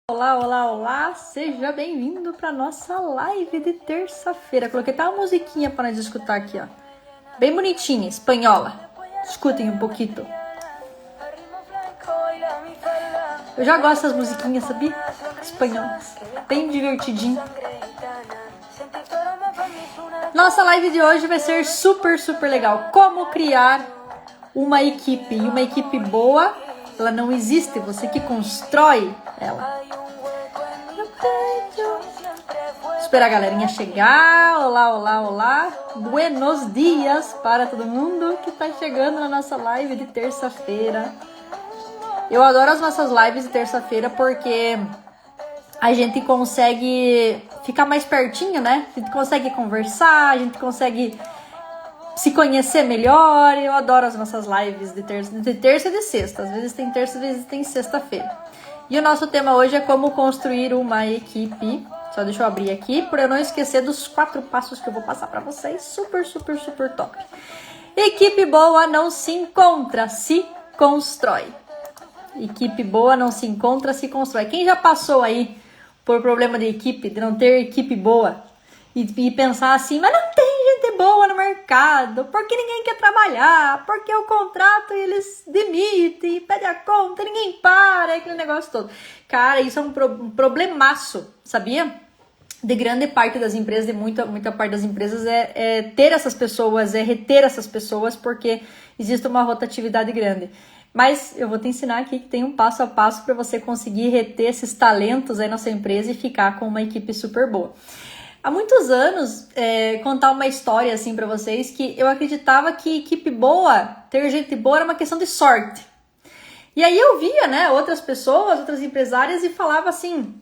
Olá, olá, olá! Seja bem-vindo para nossa live de terça-feira. Coloquei até uma musiquinha para nós escutar aqui, ó. Bem bonitinha, espanhola. Escutem um pouquinho. Eu já gosto dessas musiquinhas, sabia? Espanholas. Bem divertidinho. Nossa live de hoje vai ser super legal. Como criar uma equipe. E uma equipe boa, ela não existe, você que constrói ela. Esperar a galerinha chegar. Olá, olá, olá. Buenos dias para todo mundo que está chegando na nossa live de terça-feira. Eu adoro as nossas lives de terça-feira porque a gente consegue ficar mais pertinho, né? A gente consegue conversar, a gente consegue se conhecer melhor. Eu adoro as nossas lives de terça e de sexta. Às vezes tem terça, às vezes tem sexta-feira. E o nosso tema hoje é como construir uma equipe. Só deixa eu abrir aqui para eu não esquecer dos 4 passos que eu vou passar para vocês. Super top. Equipe boa não se encontra, se constrói. Equipe boa não se encontra, se constrói. Quem já passou aí por problema de equipe, de não ter equipe boa e pensar assim, mas não tem gente boa no mercado, porque ninguém quer trabalhar, porque o contrato eles demitem, pede a conta, ninguém para, aquele negócio todo. Cara, isso é um problemaço, sabia? De grande parte das empresas, de muita parte das empresas é ter essas pessoas, é reter essas pessoas, porque existe uma rotatividade grande. Mas eu vou te ensinar aqui que tem um passo a passo para você conseguir reter esses talentos aí na sua empresa e ficar com uma equipe super boa. Há muitos anos, contar uma história assim para vocês, que eu acreditava que equipe boa, ter gente boa era uma questão de sorte. E aí eu via, né, outras pessoas, outras empresárias e falava assim,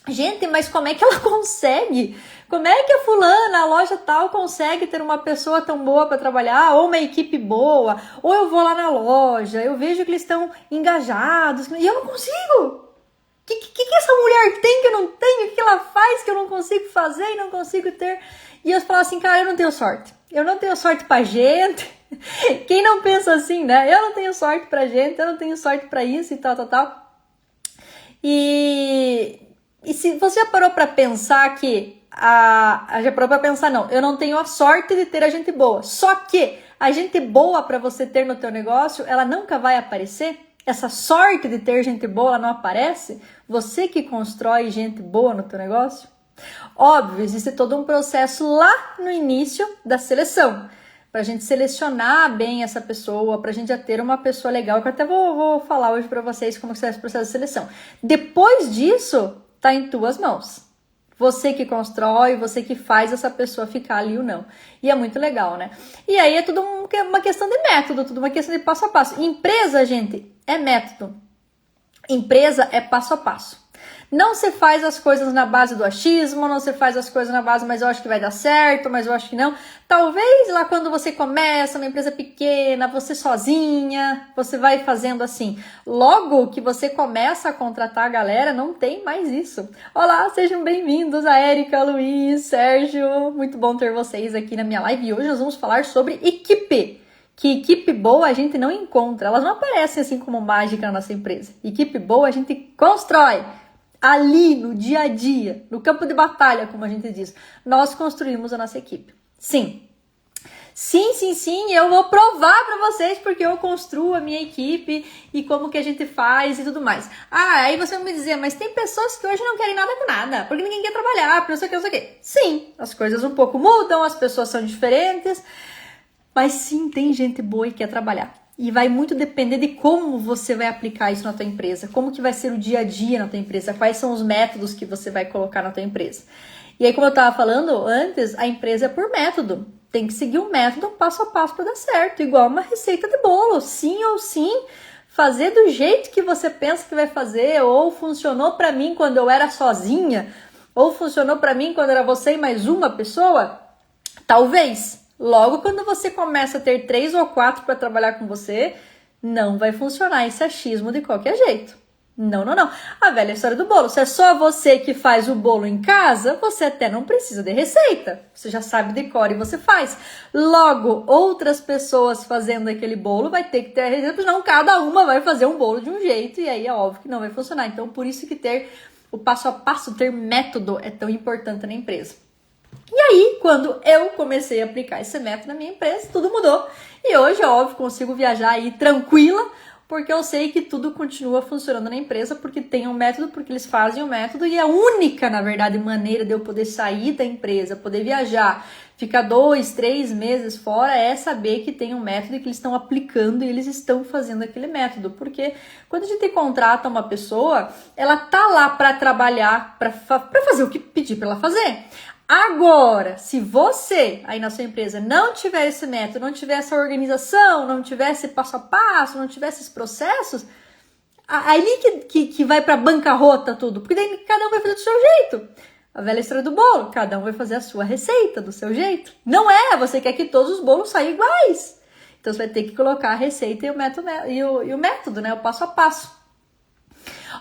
gente, mas como é que ela consegue? Como é que a fulana, a loja tal, consegue ter uma pessoa tão boa para trabalhar, ou uma equipe boa, ou eu vou lá na loja, eu vejo que eles estão engajados, e eu não consigo. O que essa mulher tem que eu não tenho? O que ela faz que eu não consigo fazer e não consigo ter? E eu falo assim, cara, eu não tenho sorte. Eu não tenho sorte pra gente. Quem não pensa assim, né? Eu não tenho sorte pra gente, eu não tenho sorte pra isso e tal. E se você já parou pra pensar que... já parou pra pensar, não. Eu não tenho a sorte de ter a gente boa. Só que a gente boa pra você ter no teu negócio, ela nunca vai aparecer. Essa sorte de ter gente boa ela não aparece? Você que constrói gente boa no teu negócio? Óbvio, existe todo um processo lá no início da seleção. Pra gente selecionar bem essa pessoa, pra gente já ter uma pessoa legal, que eu até vou falar hoje pra vocês como que é esse processo de seleção. Depois disso, tá em tuas mãos. Você que constrói, você que faz essa pessoa ficar ali ou não. E é muito legal, né? E aí é tudo uma questão de método, tudo uma questão de passo a passo. Empresa, gente, é método. Empresa é passo a passo. Não se faz as coisas na base do achismo, não se faz as coisas na base, mas eu acho que vai dar certo, mas eu acho que não. Talvez lá quando você começa uma empresa pequena, você sozinha, você vai fazendo assim. Logo que você começa a contratar a galera, não tem mais isso. Olá, sejam bem-vindos a Érica, Luiz, Sérgio. Muito bom ter vocês aqui na minha live. E hoje nós vamos falar sobre equipe. Que equipe boa a gente não encontra. Elas não aparecem assim como mágica na nossa empresa. Equipe boa a gente constrói. Ali, no dia a dia, no campo de batalha, como a gente diz, nós construímos a nossa equipe. Sim, eu vou provar para vocês porque eu construo a minha equipe e como que a gente faz e tudo mais. Aí você vai me dizer, mas tem pessoas que hoje não querem nada com nada, porque ninguém quer trabalhar, porque não sei o que, não sei o que. Sim, as coisas um pouco mudam, as pessoas são diferentes, mas sim, tem gente boa e quer trabalhar. E vai muito depender de como você vai aplicar isso na tua empresa, como que vai ser o dia a dia na tua empresa, quais são os métodos que você vai colocar na tua empresa. E aí, como eu estava falando antes, a empresa é por método. Tem que seguir um método passo a passo para dar certo, igual uma receita de bolo, sim ou sim, fazer do jeito que você pensa que vai fazer, ou funcionou para mim quando eu era sozinha, ou funcionou para mim quando era você e mais uma pessoa, talvez. Logo, quando você começa a ter 3 ou 4 para trabalhar com você, não vai funcionar esse achismo de qualquer jeito. Não, não, não. A velha história do bolo. Se é só você que faz o bolo em casa, você até não precisa de receita. Você já sabe de cor e você faz. Logo, outras pessoas fazendo aquele bolo vai ter que ter a receita, senão cada uma vai fazer um bolo de um jeito e aí é óbvio que não vai funcionar. Então, por isso que ter o passo a passo, ter método é tão importante na empresa. E aí, quando eu comecei a aplicar esse método na minha empresa, tudo mudou. E hoje, é óbvio, consigo viajar aí tranquila, porque eu sei que tudo continua funcionando na empresa, porque tem um método, porque eles fazem o método, e a única, na verdade, maneira de eu poder sair da empresa, poder viajar, ficar 2, 3 meses fora, é saber que tem um método e que eles estão aplicando e eles estão fazendo aquele método. Porque quando a gente contrata uma pessoa, ela tá lá para trabalhar, para fazer o que pedir para ela fazer. Agora, se você aí na sua empresa não tiver esse método, não tiver essa organização, não tiver esse passo a passo, não tiver esses processos, aí que vai para bancarrota tudo, porque daí cada um vai fazer do seu jeito. A velha história do bolo, cada um vai fazer a sua receita do seu jeito. Não é, você quer que todos os bolos saiam iguais. Então você vai ter que colocar a receita e o método, né, o passo a passo.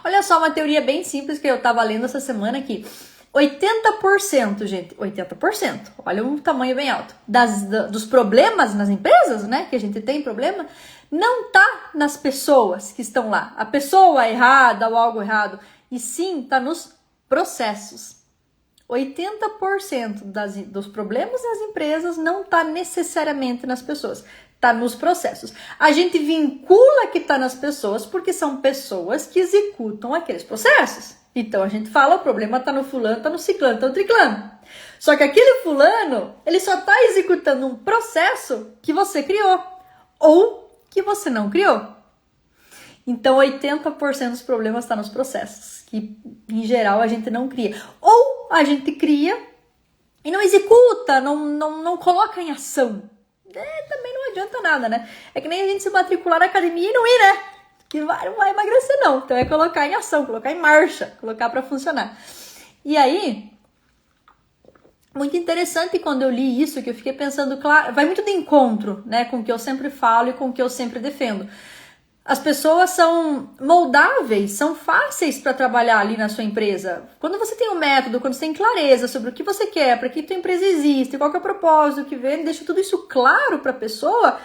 Olha só uma teoria bem simples que eu tava lendo essa semana aqui. 80%, gente, 80%, olha um tamanho bem alto, dos problemas nas empresas, né, que a gente tem problema, não tá nas pessoas que estão lá, a pessoa errada ou algo errado, e sim tá nos processos. 80% dos problemas nas empresas não tá necessariamente nas pessoas, tá nos processos. A gente vincula que tá nas pessoas porque são pessoas que executam aqueles processos. Então a gente fala, o problema tá no fulano, tá no ciclano, tá no triclano. Só que aquele fulano, ele só tá executando um processo que você criou ou que você não criou. Então 80% dos problemas tá nos processos, que em geral a gente não cria. Ou a gente cria e não executa, não coloca em ação. Também não adianta nada, né? É que nem a gente se matricular na academia e não ir, né? Que não vai emagrecer não, então é colocar em ação, colocar em marcha, colocar para funcionar. E aí, muito interessante quando eu li isso, que eu fiquei pensando, claro, vai muito de encontro, né, com o que eu sempre falo e com o que eu sempre defendo. As pessoas são moldáveis, são fáceis para trabalhar ali na sua empresa. Quando você tem um método, quando você tem clareza sobre o que você quer, para que tua empresa existe, qual que é o propósito, que vem, deixa tudo isso claro para a pessoa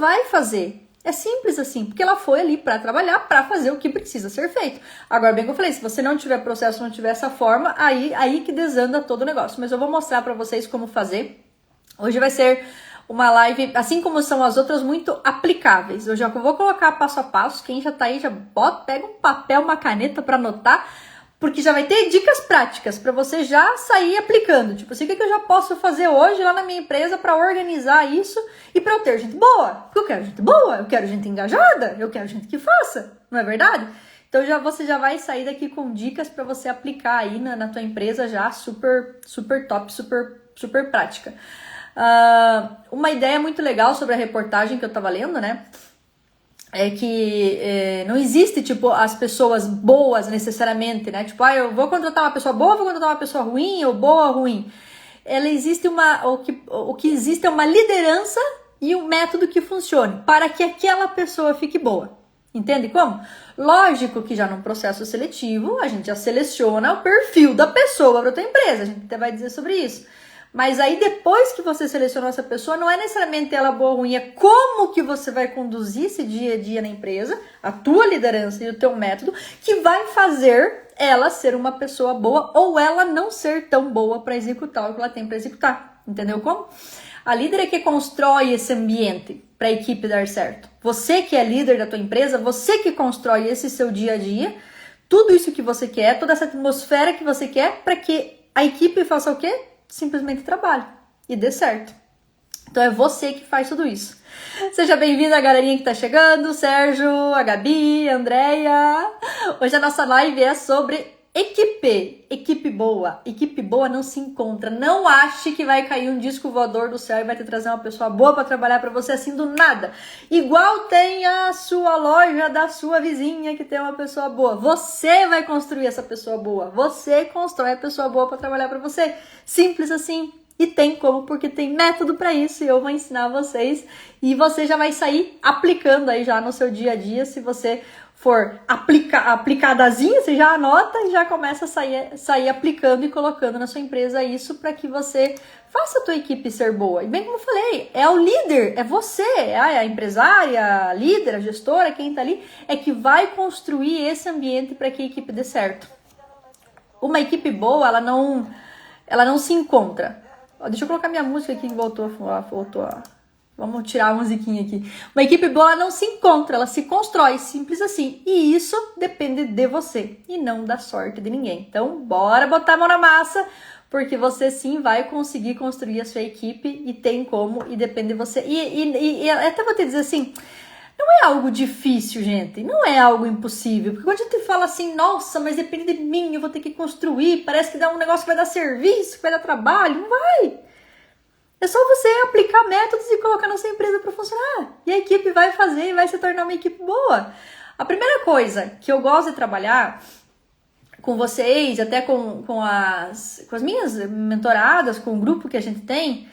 vai fazer. É simples assim, porque ela foi ali para trabalhar, para fazer o que precisa ser feito. Agora, bem que eu falei, se você não tiver processo, não tiver essa forma, aí que desanda todo o negócio. Mas eu vou mostrar para vocês como fazer. Hoje vai ser uma live, assim como são as outras, muito aplicáveis. Eu já vou colocar passo a passo. Quem já tá aí, já pega um papel, uma caneta para anotar, porque já vai ter dicas práticas para você já sair aplicando. Tipo assim, o que eu já posso fazer hoje lá na minha empresa para organizar isso e para eu ter gente boa? Porque eu quero gente boa, eu quero gente engajada, eu quero gente que faça, não é verdade? Então você já vai sair daqui com dicas para você aplicar aí na tua empresa já super, super top, super, super prática. Uma ideia muito legal sobre a reportagem que eu tava lendo, né? É que não existe, tipo, as pessoas boas necessariamente, né? Tipo, eu vou contratar uma pessoa boa, vou contratar uma pessoa ruim, ou boa ou ruim. Ela existe o que existe é uma liderança e um método que funcione para que aquela pessoa fique boa. Entende como? Lógico que já num processo seletivo, a gente já seleciona o perfil da pessoa para a tua empresa. A gente até vai dizer sobre isso. Mas aí depois que você selecionou essa pessoa, não é necessariamente ela boa ou ruim, é como que você vai conduzir esse dia a dia na empresa, a tua liderança e o teu método, que vai fazer ela ser uma pessoa boa ou ela não ser tão boa para executar o que ela tem para executar. Entendeu como? A líder é que constrói esse ambiente para a equipe dar certo. Você que é líder da tua empresa, você que constrói esse seu dia a dia, tudo isso que você quer, toda essa atmosfera que você quer, para que a equipe faça o quê? Simplesmente trabalhe e dê certo. Então é você que faz tudo isso. Seja bem-vindo a galerinha que tá chegando, Sérgio, a Gabi, a Andréia. Hoje a nossa live é sobre equipe boa. Equipe boa não se encontra. Não ache que vai cair um disco voador do céu e vai te trazer uma pessoa boa para trabalhar para você assim do nada. Igual tem a sua loja da sua vizinha que tem uma pessoa boa. Você vai construir essa pessoa boa. Você constrói a pessoa boa para trabalhar para você. Simples assim. E tem como, porque tem método para isso e eu vou ensinar vocês. E você já vai sair aplicando aí já no seu dia a dia se você for aplicadazinha, você já anota e já começa a sair aplicando e colocando na sua empresa isso para que você faça a tua equipe ser boa. E bem como eu falei, é o líder, é você, é a empresária, a líder, a gestora, quem tá ali, é que vai construir esse ambiente para que a equipe dê certo. Uma equipe boa, ela não se encontra. Deixa eu colocar minha música aqui que voltou. Vamos tirar a musiquinha aqui. Uma equipe boa ela não se encontra, ela se constrói, simples assim. E isso depende de você e não da sorte de ninguém. Então, bora botar a mão na massa, porque você sim vai conseguir construir a sua equipe e tem como, e depende de você. E até vou te dizer assim, não é algo difícil, gente, não é algo impossível. Porque quando a gente fala assim, nossa, mas depende de mim, eu vou ter que construir, parece que dá um negócio que vai dar serviço, que vai dar trabalho, não vai. É só você aplicar métodos e colocar na sua empresa para funcionar. E a equipe vai fazer e vai se tornar uma equipe boa. A primeira coisa que eu gosto de trabalhar com vocês, até com as minhas mentoradas, com o grupo que a gente tem,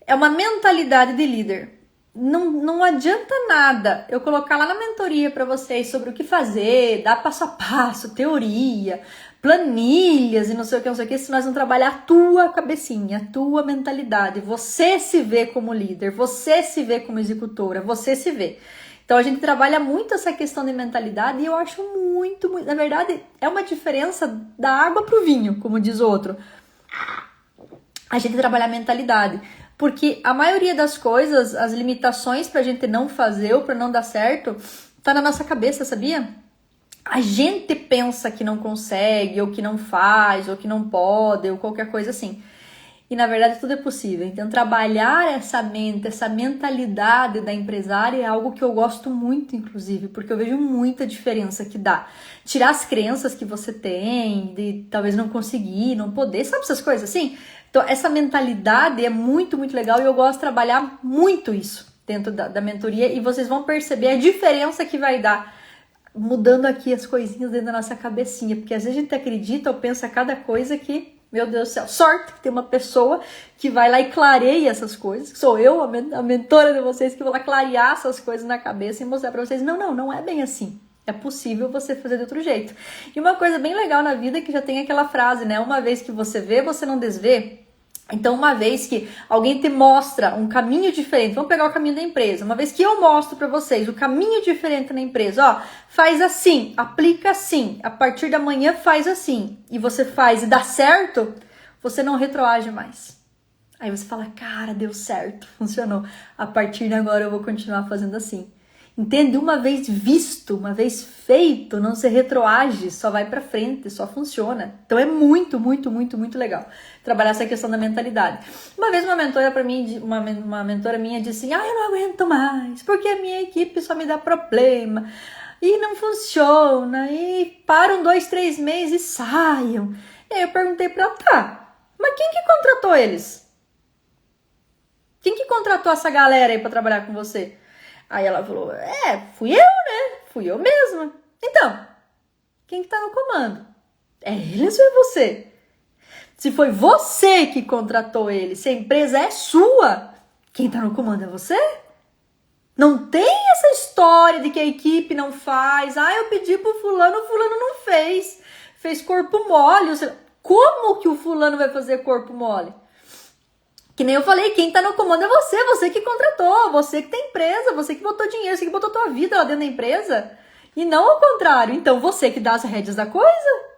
é uma mentalidade de líder. Não adianta nada eu colocar lá na mentoria para vocês sobre o que fazer, dar passo a passo, teoria, planilhas e não sei o que, se nós não trabalhar a tua cabecinha, a tua mentalidade. Você se vê como líder, você se vê como executora, você se vê. Então a gente trabalha muito essa questão de mentalidade e eu acho muito, na verdade, é uma diferença da água pro vinho, como diz o outro. A gente trabalha a mentalidade. Porque a maioria das coisas, as limitações pra gente não fazer ou pra não dar certo, tá na nossa cabeça, sabia? A gente pensa que não consegue, ou que não faz, ou que não pode, ou qualquer coisa assim. E na verdade tudo é possível. Então trabalhar essa mente, essa mentalidade da empresária é algo que eu gosto muito, inclusive, porque eu vejo muita diferença que dá. Tirar as crenças que você tem, de talvez não conseguir, não poder, sabe essas coisas assim? Então essa mentalidade é muito, muito legal e eu gosto de trabalhar muito isso dentro da mentoria e vocês vão perceber a diferença que vai dar mudando aqui as coisinhas dentro da nossa cabecinha, porque às vezes a gente acredita ou pensa cada coisa que, meu Deus do céu, sorte que tem uma pessoa que vai lá e clareia essas coisas, que sou eu, a mentora de vocês, que vou lá clarear essas coisas na cabeça e mostrar pra vocês, não é bem assim. É possível você fazer de outro jeito. E uma coisa bem legal na vida é que já tem aquela frase, né? Uma vez que você vê, você não desvê. Então, uma vez que alguém te mostra um caminho diferente, vamos pegar o caminho da empresa, uma vez que eu mostro para vocês o caminho diferente na empresa, ó, faz assim, aplica assim, a partir da manhã faz assim, e você faz e dá certo, você não retroage mais. Aí você fala, cara, deu certo, funcionou. A partir de agora eu vou continuar fazendo assim. Entende? Uma vez visto, uma vez feito, não se retroage, só vai pra frente, só funciona. Então é muito, muito, muito, muito legal trabalhar essa questão da mentalidade. Uma vez uma mentora para mim, uma mentora minha disse assim, eu não aguento mais, porque a minha equipe só me dá problema, e não funciona, e param 2, 3 meses e saiam. E aí eu perguntei pra ela, tá, mas quem que contratou eles? Quem que contratou essa galera aí pra trabalhar com você? Aí ela falou, fui eu, né? Fui eu mesma. Então, quem que tá no comando? É eles ou é você? Se foi você que contratou eles, se a empresa é sua, quem tá no comando é você? Não tem essa história de que a equipe não faz. Eu pedi pro fulano, o fulano não fez. Fez corpo mole. Como que o fulano vai fazer corpo mole? Que nem eu falei, quem tá no comando é você que contratou, você que tem empresa, você que botou dinheiro, você que botou tua vida lá dentro da empresa. E não ao contrário, então você que dá as rédeas da coisa.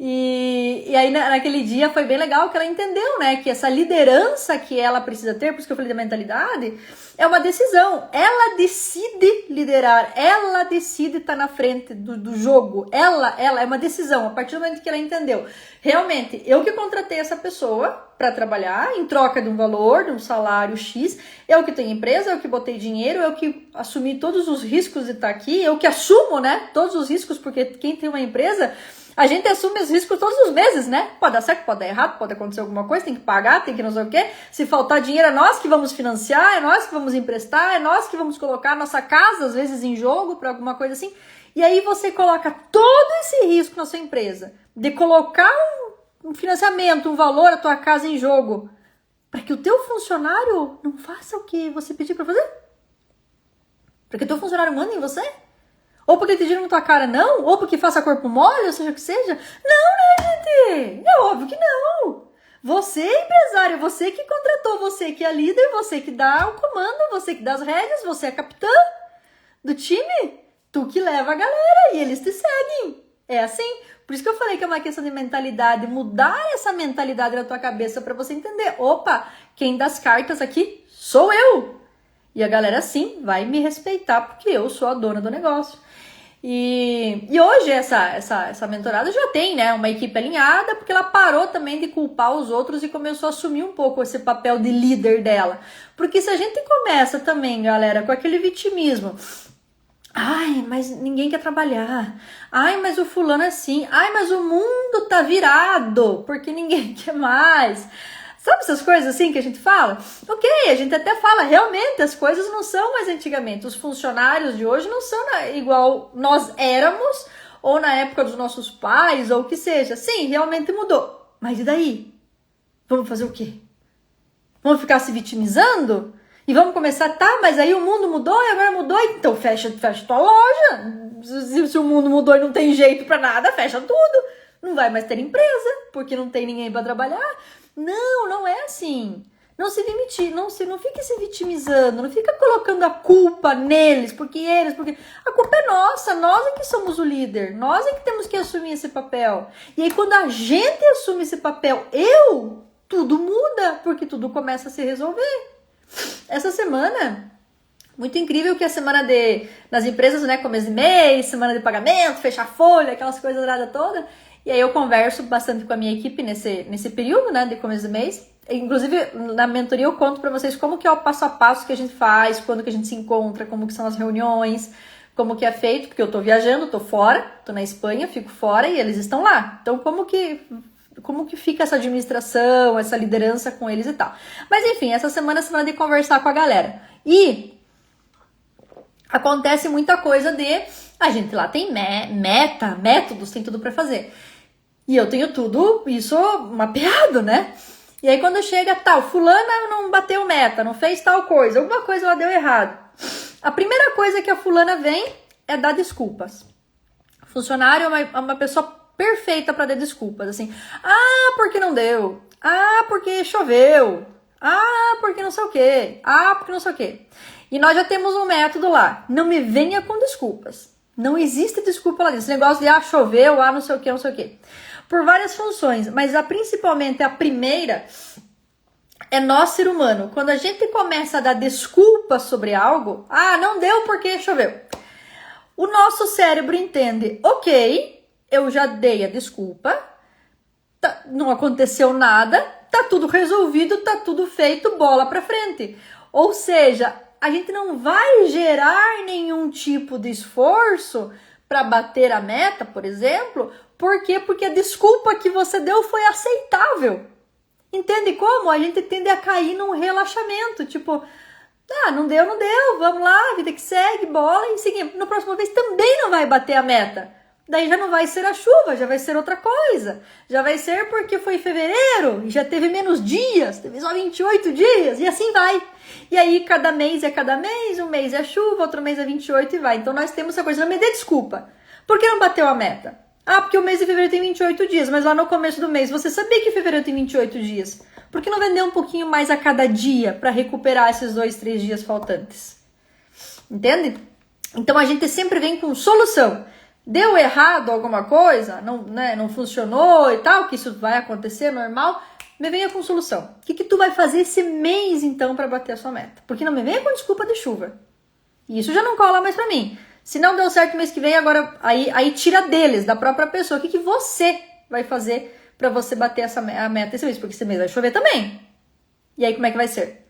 E aí naquele dia foi bem legal que ela entendeu, né, que essa liderança que ela precisa ter, por isso que eu falei da mentalidade, é uma decisão. Ela decide liderar, ela decide estar na frente do jogo, ela é uma decisão, a partir do momento que ela entendeu. Realmente, eu que contratei essa pessoa para trabalhar em troca de um valor, de um salário X, eu que tenho empresa, eu que botei dinheiro, eu que assumi todos os riscos de estar aqui, eu que assumo, né, todos os riscos, porque quem tem uma empresa... A gente assume os riscos todos os meses, né? Pode dar certo, pode dar errado, pode acontecer alguma coisa, tem que pagar, tem que não sei o quê. Se faltar dinheiro, é nós que vamos financiar, é nós que vamos emprestar, é nós que vamos colocar nossa casa, às vezes, em jogo para alguma coisa assim. E aí você coloca todo esse risco na sua empresa, de colocar um financiamento, um valor, a tua casa em jogo, para que o teu funcionário não faça o que você pediu para fazer? Para que o teu funcionário mande em você? Ou porque te diram na tua cara não? Ou porque faça corpo mole, ou seja o que seja? Não, né, gente? É óbvio que não. Você é empresário, você que contratou, você que é líder, você que dá o comando, você que dá as rédeas, você é capitã do time. Tu que leva a galera e eles te seguem. É assim. Por isso que eu falei que é uma questão de mentalidade. Mudar essa mentalidade na tua cabeça para você entender. Opa, quem dá as cartas aqui sou eu. E a galera sim vai me respeitar porque eu sou a dona do negócio. E hoje essa mentorada já tem, né, uma equipe alinhada, porque ela parou também de culpar os outros e começou a assumir um pouco esse papel de líder dela. Porque se a gente começa também, galera, com aquele vitimismo, ai, mas ninguém quer trabalhar, ai, mas o fulano é assim, ai, mas o mundo tá virado, porque ninguém quer mais. Sabe essas coisas assim que a gente fala? Ok, a gente até fala, realmente as coisas não são mais antigamente. Os funcionários de hoje não são igual nós éramos, ou na época dos nossos pais, ou o que seja. Sim, realmente mudou. Mas e daí? Vamos fazer o quê? Vamos ficar se vitimizando? E vamos começar, tá, mas aí o mundo mudou e agora mudou, então fecha tua loja. Se o mundo mudou e não tem jeito pra nada, fecha tudo. Não vai mais ter empresa, porque não tem ninguém pra trabalhar. Não é assim. Não fique se vitimizando, não fica colocando a culpa neles, porque a culpa é nossa, nós é que somos o líder, nós é que temos que assumir esse papel. E aí quando a gente assume esse papel, tudo muda, porque tudo começa a se resolver. Essa semana, muito incrível que a semana nas empresas, né, começo de mês, semana de pagamento, fechar folha, aquelas coisas nada toda. E aí eu converso bastante com a minha equipe nesse período, né, de começo do mês. Inclusive, na mentoria eu conto pra vocês como que é o passo a passo que a gente faz, quando que a gente se encontra, como que são as reuniões, como que é feito, porque eu tô viajando, tô fora, tô na Espanha, fico fora e eles estão lá. Então, como que fica essa administração, essa liderança com eles e tal. Mas enfim, essa semana é semana de conversar com a galera. E acontece muita coisa a gente lá tem métodos, tem tudo pra fazer. E eu tenho tudo isso mapeado, né? E aí quando chega fulana não bateu meta, não fez tal coisa, alguma coisa ela deu errado. A primeira coisa que a fulana vem é dar desculpas. O funcionário é uma pessoa perfeita para dar desculpas, assim. Ah, porque não deu. Ah, porque choveu. Ah, porque não sei o quê. Ah, porque não sei o quê. E nós já temos um método lá. Não me venha com desculpas. Não existe desculpa lá dentro. Esse negócio de choveu, não sei o quê, não sei o quê. Por várias funções, mas principalmente a primeira é nós, ser humano. Quando a gente começa a dar desculpas sobre algo, não deu porque choveu. O nosso cérebro entende, ok, eu já dei a desculpa, não aconteceu nada, tá tudo resolvido, tá tudo feito, bola pra frente. Ou seja, a gente não vai gerar nenhum tipo de esforço para bater a meta, por exemplo. Por quê? Porque a desculpa que você deu foi aceitável. Entende como? A gente tende a cair num relaxamento, tipo, não deu, vamos lá, vida que segue, bola e seguimos. Na próxima vez também não vai bater a meta. Daí já não vai ser a chuva, já vai ser outra coisa. Já vai ser porque foi fevereiro e já teve menos dias, teve só 28 dias e assim vai. E aí cada mês, um mês é chuva, outro mês é 28 e vai. Então nós temos essa coisa, não me dê desculpa. Por que não bateu a meta? Porque o mês de fevereiro tem 28 dias, mas lá no começo do mês você sabia que fevereiro tem 28 dias. Por que não vender um pouquinho mais a cada dia para recuperar esses 2, 3 dias faltantes? Entende? Então a gente sempre vem com solução. Deu errado alguma coisa, não funcionou e tal, que isso vai acontecer, normal, me venha com solução. O que tu vai fazer esse mês então para bater a sua meta? Porque não me venha com desculpa de chuva. E isso já não cola mais para mim. Se não deu certo mês que vem, agora aí tira deles, da própria pessoa. O que você vai fazer para você bater a meta esse mês? Porque esse mês vai chover também. E aí como é que vai ser?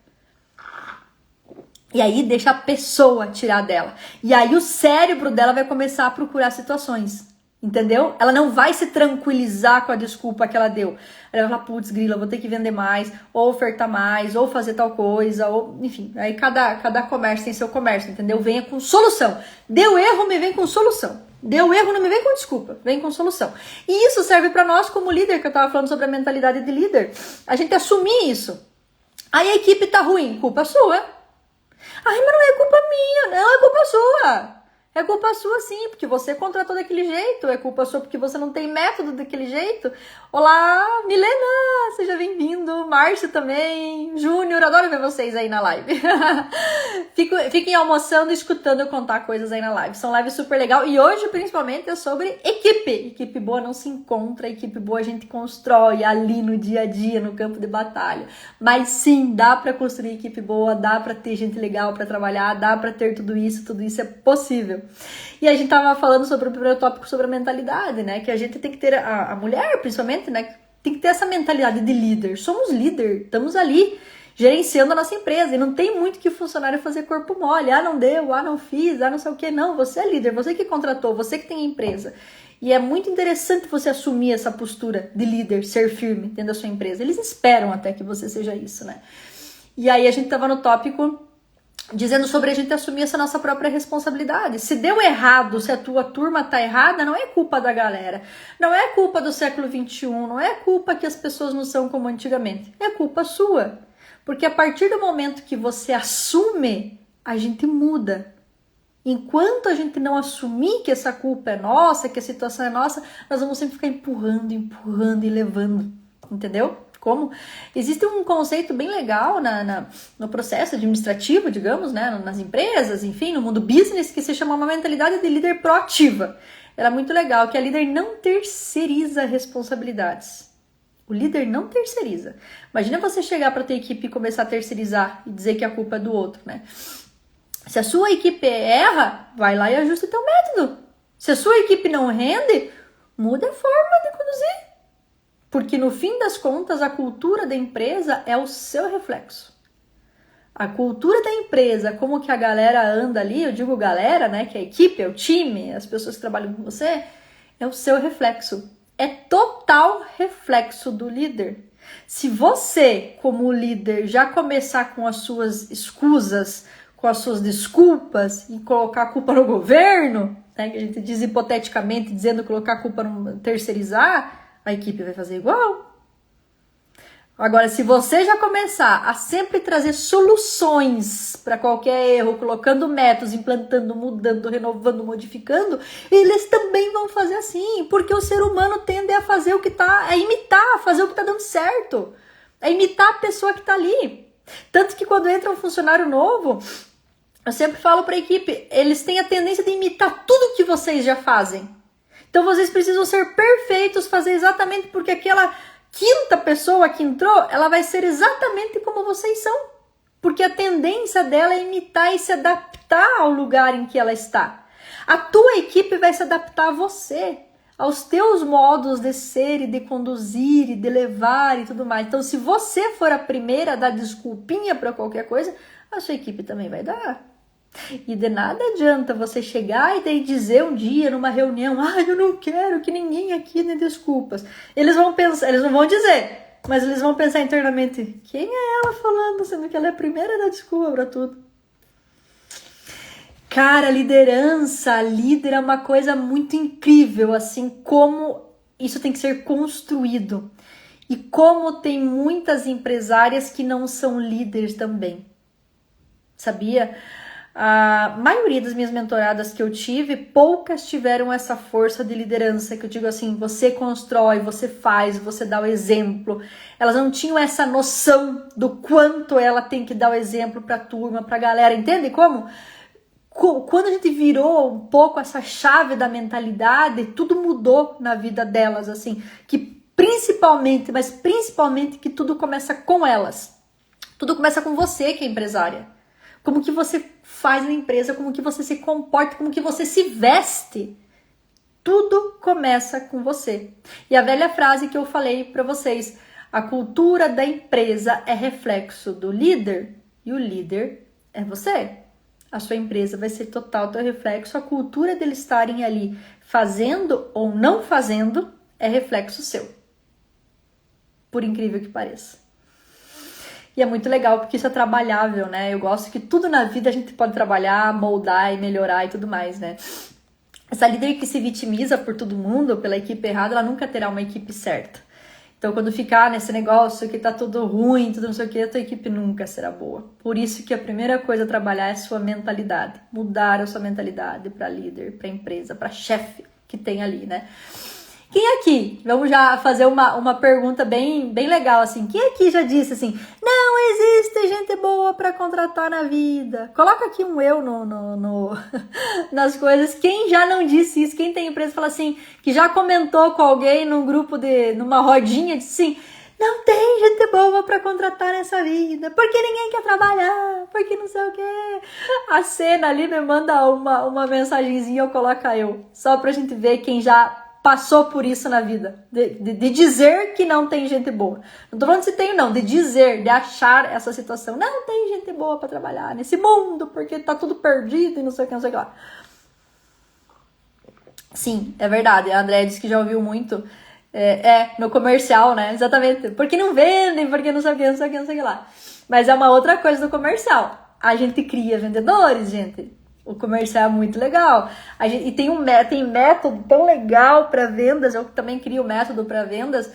E aí deixa a pessoa tirar dela. E aí o cérebro dela vai começar a procurar situações. Entendeu? Ela não vai se tranquilizar com a desculpa que ela deu. Ela vai falar, putz, grila, vou ter que vender mais, ou ofertar mais, ou fazer tal coisa, ou enfim. Aí cada comércio tem seu comércio, entendeu? Venha com solução. Deu erro, me vem com solução. Deu erro, não me vem com desculpa, vem com solução. E isso serve para nós como líder, que eu tava falando sobre a mentalidade de líder. A gente assumir isso. Aí a equipe tá ruim, culpa sua. Ai, mas não é culpa minha, não é culpa sua. É culpa sua sim, porque você contratou daquele jeito. É culpa sua porque você não tem método daquele jeito. Olá, Milena, seja bem-vindo. Márcio também. Júnior, adoro ver vocês aí na live. Fiquem almoçando e escutando eu contar coisas aí na live. São lives super legal. E hoje, principalmente, é sobre equipe. Equipe boa não se encontra, equipe boa a gente constrói ali no dia a dia, no campo de batalha. Mas sim, dá pra construir equipe boa, dá pra ter gente legal pra trabalhar, dá pra ter tudo isso é possível. E a gente tava falando sobre o primeiro tópico, sobre a mentalidade, né? Que a gente tem que ter, a mulher principalmente, né? Tem que ter essa mentalidade de líder. Somos líder, estamos ali gerenciando a nossa empresa. E não tem muito que o funcionário fazer corpo mole. Ah, não deu, ah, não fiz, ah, não sei o que. Não, você é líder, você que contratou, você que tem a empresa. E é muito interessante você assumir essa postura de líder, ser firme dentro da sua empresa. Eles esperam até que você seja isso, né? E aí a gente tava no tópico dizendo sobre a gente assumir essa nossa própria responsabilidade. Se deu errado, se a tua turma tá errada, não é culpa da galera. Não é culpa do século XXI, não é culpa que as pessoas não são como antigamente. É culpa sua. Porque a partir do momento que você assume, a gente muda. Enquanto a gente não assumir que essa culpa é nossa, que a situação é nossa, nós vamos sempre ficar empurrando e levando. Entendeu? Como existe um conceito bem legal no processo administrativo, digamos, né, nas empresas, enfim, no mundo business, que se chama uma mentalidade de líder proativa. Ela é muito legal, que a líder não terceiriza responsabilidades. O líder não terceiriza. Imagina você chegar para a tua equipe e começar a terceirizar e dizer que a culpa é do outro, né? Se a sua equipe erra, vai lá e ajusta o teu método. Se a sua equipe não rende, muda a forma de conduzir. Porque no fim das contas, a cultura da empresa é o seu reflexo. A cultura da empresa, como que a galera anda ali, eu digo galera, né, que é a equipe, é o time, as pessoas que trabalham com você, é o seu reflexo. É total reflexo do líder. Se você, como líder, já começar com as suas escusas, com as suas desculpas e colocar a culpa no governo, né, que a gente diz hipoteticamente, dizendo colocar a culpa no terceirizar, a equipe vai fazer igual. Agora, se você já começar a sempre trazer soluções para qualquer erro, colocando métodos, implantando, mudando, renovando, modificando, eles também vão fazer assim, porque o ser humano tende a fazer o que tá, a imitar, a fazer o que tá dando certo, a imitar a pessoa que tá ali. Tanto que quando entra um funcionário novo, eu sempre falo para a equipe, eles têm a tendência de imitar tudo que vocês já fazem. Então vocês precisam ser perfeitos, fazer exatamente porque aquela quinta pessoa que entrou, ela vai ser exatamente como vocês são. Porque a tendência dela é imitar e se adaptar ao lugar em que ela está. A tua equipe vai se adaptar a você, aos teus modos de ser e de conduzir e de levar e tudo mais. Então se você for a primeira a dar desculpinha para qualquer coisa, a sua equipe também vai dar. E de nada adianta você chegar e daí dizer um dia numa reunião, eu não quero que ninguém aqui dê desculpas. Eles vão pensar, eles não vão dizer, mas eles vão pensar internamente, quem é ela falando, sendo que ela é a primeira a dar desculpa pra tudo. Cara, liderança, líder é uma coisa muito incrível, assim, como isso tem que ser construído. E como tem muitas empresárias que não são líderes também. Sabia? A maioria das minhas mentoradas que eu tive, poucas tiveram essa força de liderança, que eu digo assim, você constrói, você faz, você dá o exemplo. Elas não tinham essa noção do quanto ela tem que dar o exemplo para a turma, para a galera, entende como? Quando a gente virou um pouco essa chave da mentalidade, tudo mudou na vida delas, assim, que principalmente que tudo começa com elas. Tudo começa com você que é empresária. Como que você faz na empresa, como que você se comporta, como que você se veste. Tudo começa com você. E a velha frase que eu falei para vocês, a cultura da empresa é reflexo do líder e o líder é você. A sua empresa vai ser total teu reflexo, a cultura deles estarem ali fazendo ou não fazendo é reflexo seu. Por incrível que pareça. E é muito legal porque isso é trabalhável, né? Eu gosto que tudo na vida a gente pode trabalhar, moldar e melhorar e tudo mais, né? Essa líder que se vitimiza por todo mundo, pela equipe errada, ela nunca terá uma equipe certa. Então, quando ficar nesse negócio que tá tudo ruim, tudo não sei o que, a tua equipe nunca será boa. Por isso que a primeira coisa a trabalhar é a sua mentalidade. Mudar a sua mentalidade para líder, para empresa, para chefe que tem ali, né? Quem aqui, vamos já fazer uma pergunta bem legal, assim. Quem aqui já disse assim, não existe gente boa para contratar na vida? Coloca aqui um eu nas coisas. Quem já não disse isso? Quem tem empresa fala assim, que já comentou com alguém num grupo, numa rodinha, disse assim, não tem gente boa para contratar nessa vida, porque ninguém quer trabalhar, porque não sei o quê. A cena ali me manda uma mensagenzinha, eu coloco eu, só pra gente ver quem já passou por isso na vida, de dizer que não tem gente boa. Não tô falando se tem não, de dizer, de achar essa situação. Não tem gente boa para trabalhar nesse mundo, porque tá tudo perdido e não sei o que, não sei o que lá. Sim, é verdade. A André disse que já ouviu muito. No comercial, né? Exatamente. Porque não vendem, porque não sei o que, não sei o que, não sei o que lá. Mas é uma outra coisa do comercial. A gente cria vendedores, gente. O comercial é muito legal. E tem método tão legal para vendas. Eu também crio método para vendas.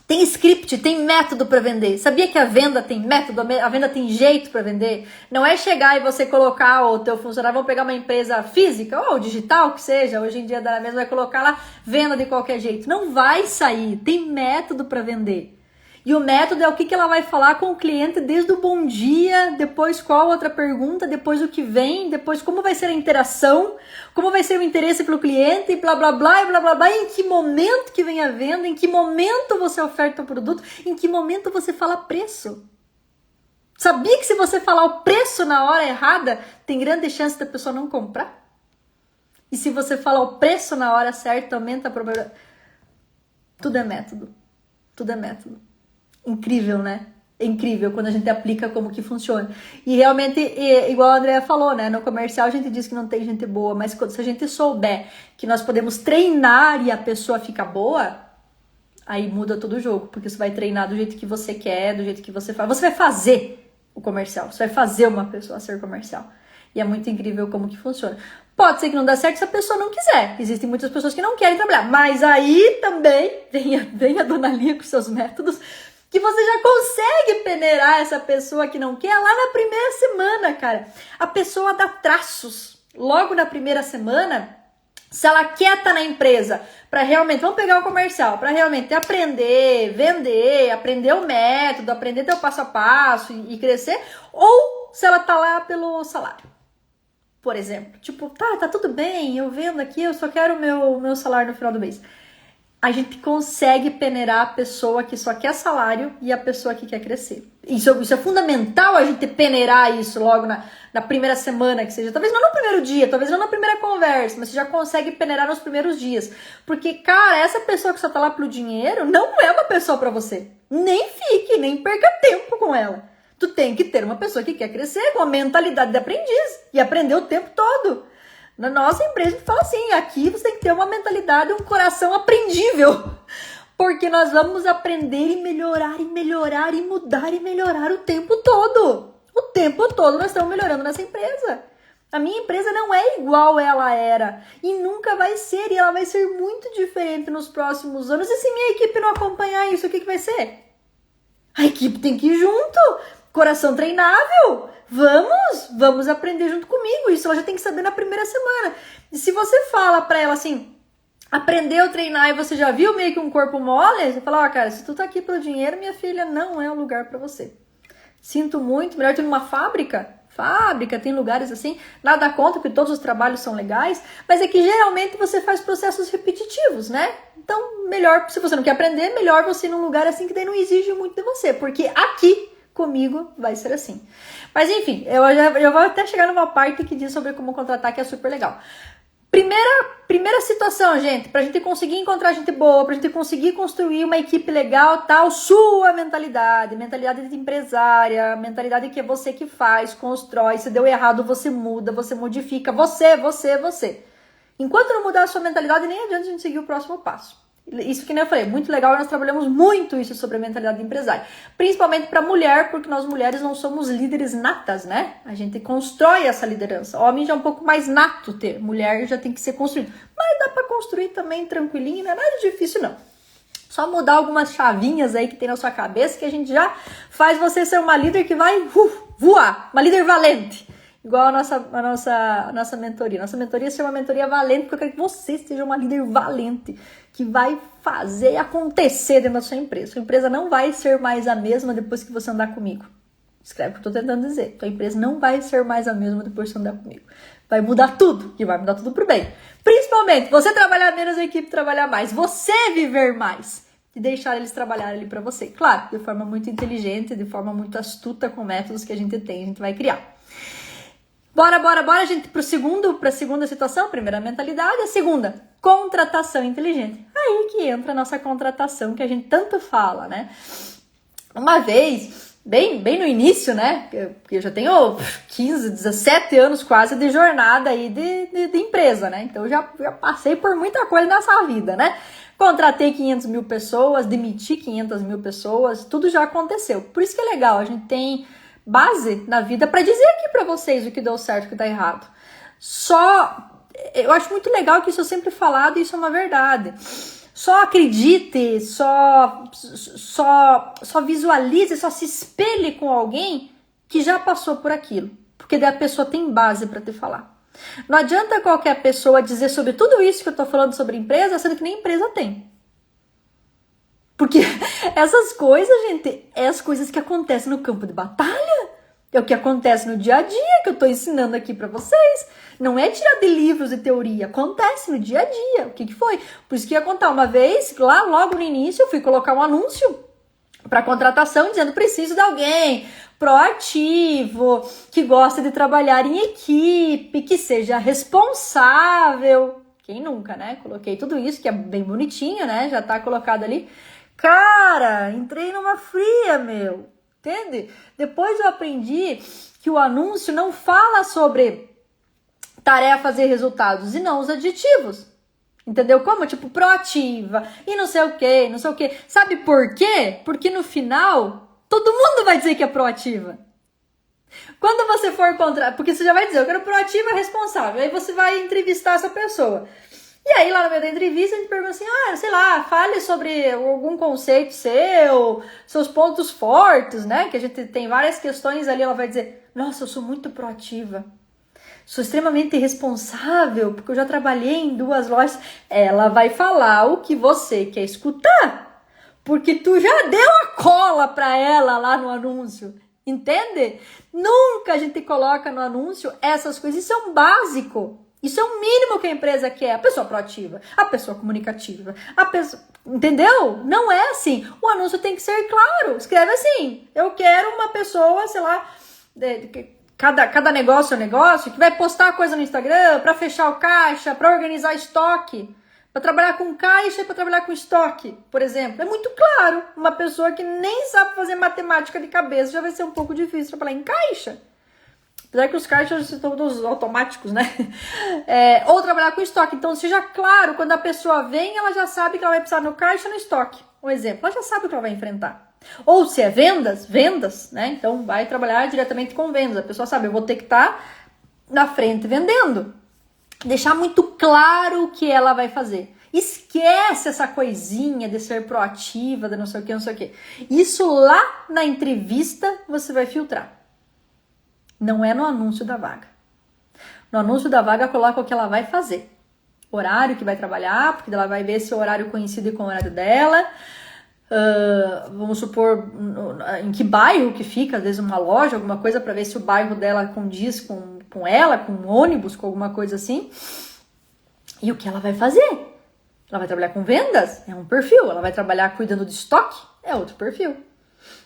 Tem script, tem método para vender. Sabia que a venda tem método? A venda tem jeito para vender? Não é chegar e você colocar o teu funcionário, vamos pegar uma empresa física ou digital, que seja, hoje em dia da mesma, vai colocar lá venda de qualquer jeito. Não vai sair. Tem método para vender. E o método é o que ela vai falar com o cliente desde o bom dia, depois qual outra pergunta, depois o que vem, depois como vai ser a interação, como vai ser o interesse pelo cliente, e blá blá blá, e blá blá blá, em que momento que vem a venda, em que momento você oferta o produto, em que momento você fala preço. Sabia que se você falar o preço na hora errada, tem grande chance da pessoa não comprar? E se você falar o preço na hora certa, aumenta a probabilidade. Tudo é método. Tudo é método. Incrível, né? É incrível quando a gente aplica como que funciona. E realmente, igual a Andrea falou, né? No comercial a gente diz que não tem gente boa, mas se a gente souber que nós podemos treinar e a pessoa fica boa, aí muda todo o jogo, porque você vai treinar do jeito que você quer, do jeito que você faz. Você vai fazer o comercial, você vai fazer uma pessoa ser comercial. E é muito incrível como que funciona. Pode ser que não dê certo se a pessoa não quiser. Existem muitas pessoas que não querem trabalhar. Mas aí também vem a dona Lia com seus métodos, que você já consegue peneirar essa pessoa que não quer lá na primeira semana, cara. A pessoa dá traços logo na primeira semana, se ela quer estar na empresa para realmente, vamos pegar o comercial, para realmente aprender, vender, aprender o método, aprender teu passo a passo e crescer, ou se ela tá lá pelo salário. Por exemplo, tipo, tá tudo bem, eu vendo aqui, eu só quero o meu salário no final do mês. A gente consegue peneirar a pessoa que só quer salário e a pessoa que quer crescer. Isso é fundamental, a gente peneirar isso logo na primeira semana, que seja. Talvez não no primeiro dia, talvez não na primeira conversa, mas você já consegue peneirar nos primeiros dias. Porque, cara, essa pessoa que só tá lá pelo dinheiro não é uma pessoa pra você. Nem fique, nem perca tempo com ela. Tu tem que ter uma pessoa que quer crescer com a mentalidade de aprendiz e aprender o tempo todo. Na nossa empresa, a gente fala assim, aqui você tem que ter uma mentalidade, um coração aprendível. Porque nós vamos aprender e melhorar, e melhorar, e mudar, e melhorar o tempo todo. O tempo todo nós estamos melhorando nessa empresa. A minha empresa não é igual ela era. E nunca vai ser. E ela vai ser muito diferente nos próximos anos. E se minha equipe não acompanhar isso, o que vai ser? A equipe tem que ir junto. Coração treinável. Vamos aprender junto comigo. Isso ela já tem que saber na primeira semana. E se você fala pra ela assim, aprendeu a treinar e você já viu meio que um corpo mole, você fala, cara, se tu tá aqui pelo dinheiro, minha filha, não é o lugar pra você. Sinto muito, melhor ter numa fábrica, tem lugares assim, nada contra, porque todos os trabalhos são legais, mas é que geralmente você faz processos repetitivos, né? Então, melhor, se você não quer aprender, melhor você ir num lugar assim que daí não exige muito de você, porque aqui comigo vai ser assim. Mas enfim, eu vou até chegar numa parte que diz sobre como contratar, que é super legal. Primeira situação, gente, pra gente conseguir encontrar gente boa, pra gente conseguir construir uma equipe legal, tal, sua mentalidade de empresária, mentalidade que é você que faz, constrói, se deu errado, você muda, você modifica, você. Enquanto não mudar a sua mentalidade, nem adianta a gente seguir o próximo passo. Isso que nem eu falei, muito legal, e nós trabalhamos muito isso sobre a mentalidade de empresário. Principalmente para mulher, porque nós mulheres não somos líderes natas, né? A gente constrói essa liderança. Homem já é um pouco mais nato ter, mulher já tem que ser construído. Mas dá para construir também tranquilinho, não é nada difícil não. Só mudar algumas chavinhas aí que tem na sua cabeça que a gente já faz você ser uma líder que vai voar, uma líder valente. Igual a nossa mentoria. Nossa mentoria é uma mentoria valente, porque eu quero que você seja uma líder valente, que vai fazer acontecer dentro da sua empresa. Sua empresa não vai ser mais a mesma depois que você andar comigo. Escreve o que eu estou tentando dizer. Sua empresa não vai ser mais a mesma depois que você andar comigo. Vai mudar tudo, e vai mudar tudo pro bem. Principalmente, você trabalhar menos, a equipe trabalhar mais. Você viver mais. E deixar eles trabalharem ali para você. Claro, de forma muito inteligente, de forma muito astuta, com métodos que a gente tem, a gente vai criar. Bora, gente, para a segunda situação. Primeira, mentalidade. A segunda, contratação inteligente. Aí que entra a nossa contratação, que a gente tanto fala, né? Uma vez, bem no início, né? Porque eu já tenho 15, 17 anos quase de jornada aí de empresa, né? Então, eu já passei por muita coisa nessa vida, né? Contratei 500 mil pessoas, demiti 500 mil pessoas, tudo já aconteceu. Por isso que é legal, a gente tem base na vida para dizer aqui para vocês o que deu certo e o que tá errado. Eu acho muito legal que isso é sempre falado e isso é uma verdade. Só acredite, só visualize, só se espelhe com alguém que já passou por aquilo. Porque daí a pessoa tem base para te falar. Não adianta qualquer pessoa dizer sobre tudo isso que eu tô falando sobre empresa, sendo que nem empresa tem. Porque essas coisas, gente, é as coisas que acontecem no campo de batalha. É o que acontece no dia a dia que eu tô ensinando aqui pra vocês. Não é tirar de livros de teoria, acontece no dia a dia. O que foi? Por isso que eu ia contar uma vez, lá logo no início, eu fui colocar um anúncio para contratação dizendo preciso de alguém proativo, que gosta de trabalhar em equipe, que seja responsável. Quem nunca, né? Coloquei tudo isso, que é bem bonitinho, né? Já tá colocado ali. Cara, entrei numa fria, meu. Entende? Depois eu aprendi que o anúncio não fala sobre tarefas e resultados, e não os adjetivos. Entendeu como? Tipo, proativa, e não sei o que, não sei o que. Sabe por quê? Porque no final, todo mundo vai dizer que é proativa. Quando você for contratar, porque você já vai dizer, eu quero proativa e responsável. Aí você vai entrevistar essa pessoa. E aí, lá no meio da entrevista, a gente pergunta assim, sei lá, fale sobre algum conceito seu, seus pontos fortes, né? Que a gente tem várias questões ali, ela vai dizer, nossa, eu sou muito proativa. Sou extremamente responsável, porque eu já trabalhei em 2 lojas. Ela vai falar o que você quer escutar, porque tu já deu a cola pra ela lá no anúncio, entende? Nunca a gente coloca no anúncio essas coisas, isso é um básico. Isso é o mínimo que a empresa quer. A pessoa proativa, a pessoa comunicativa, a pessoa... Entendeu? Não é assim. O anúncio tem que ser claro. Escreve assim, eu quero uma pessoa, sei lá... Cada negócio é um negócio, que vai postar coisa no Instagram para fechar o caixa, para organizar estoque, para trabalhar com caixa e para trabalhar com estoque, por exemplo. É muito claro. Uma pessoa que nem sabe fazer matemática de cabeça já vai ser um pouco difícil trabalhar em caixa. Apesar que os caixas são todos automáticos, né? Ou trabalhar com estoque. Então, seja claro, quando a pessoa vem, ela já sabe que ela vai precisar no caixa ou no estoque. Um exemplo, ela já sabe o que ela vai enfrentar. Ou se é vendas, né? Então, vai trabalhar diretamente com vendas. A pessoa sabe, eu vou ter que estar na frente vendendo. Deixar muito claro o que ela vai fazer. Esquece essa coisinha de ser proativa, de não sei o que, não sei o que. Isso lá na entrevista você vai filtrar. Não é no anúncio da vaga. No anúncio da vaga, coloca o que ela vai fazer. Horário que vai trabalhar, porque ela vai ver se o horário coincide com o horário dela. Vamos supor, em que bairro que fica, às vezes uma loja, alguma coisa, para ver se o bairro dela condiz com ela, com um ônibus, com alguma coisa assim. E o que ela vai fazer? Ela vai trabalhar com vendas? É um perfil. Ela vai trabalhar cuidando de estoque? É outro perfil.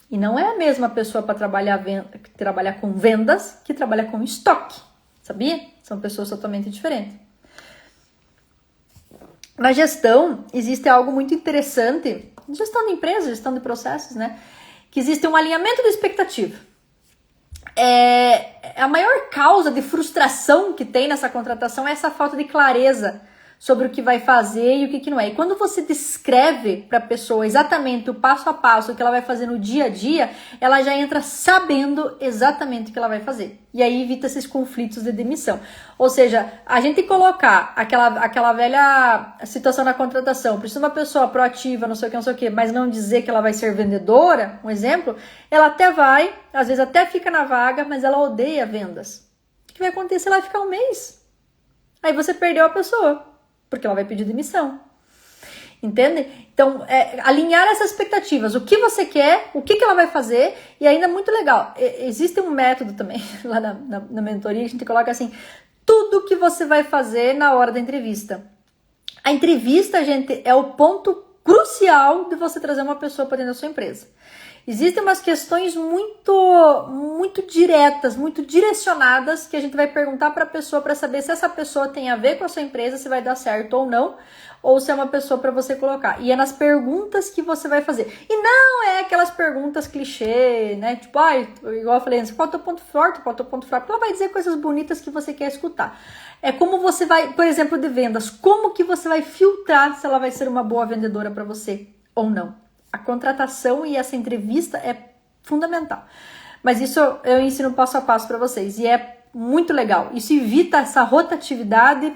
E não é a mesma pessoa para trabalhar com vendas que trabalha com estoque, sabia? São pessoas totalmente diferentes. Na gestão, existe algo muito interessante, gestão de empresa, gestão de processos, né? Que existe um alinhamento de expectativa. A maior causa de frustração que tem nessa contratação é essa falta de clareza sobre o que vai fazer e o que não é. E quando você descreve para a pessoa exatamente o passo a passo, o que ela vai fazer no dia a dia, ela já entra sabendo exatamente o que ela vai fazer. E aí evita esses conflitos de demissão. Ou seja, a gente colocar aquela velha situação na contratação, precisa de uma pessoa proativa, não sei o que, mas não dizer que ela vai ser vendedora, um exemplo, ela até vai, às vezes até fica na vaga, mas ela odeia vendas. O que vai acontecer? Ela vai ficar um mês. Aí você perdeu a pessoa, porque ela vai pedir demissão. Entende? Então, alinhar essas expectativas. O que você quer, o que ela vai fazer, e ainda muito legal. Existe um método também, lá na mentoria, que a gente coloca assim, tudo que você vai fazer na hora da entrevista. A entrevista, gente, é o ponto crucial de você trazer uma pessoa para dentro da sua empresa. Existem umas questões muito diretas, muito direcionadas, que a gente vai perguntar para a pessoa para saber se essa pessoa tem a ver com a sua empresa, se vai dar certo ou não, ou se é uma pessoa para você colocar. E é nas perguntas que você vai fazer. E não é aquelas perguntas clichê, né? Tipo, igual eu falei antes, qual é o teu ponto forte, qual é o teu ponto fraco? Ela vai dizer coisas bonitas que você quer escutar. É como você vai, por exemplo, de vendas, como que você vai filtrar se ela vai ser uma boa vendedora para você ou não. A contratação e essa entrevista é fundamental. Mas isso eu ensino passo a passo para vocês. E é muito legal. Isso evita essa rotatividade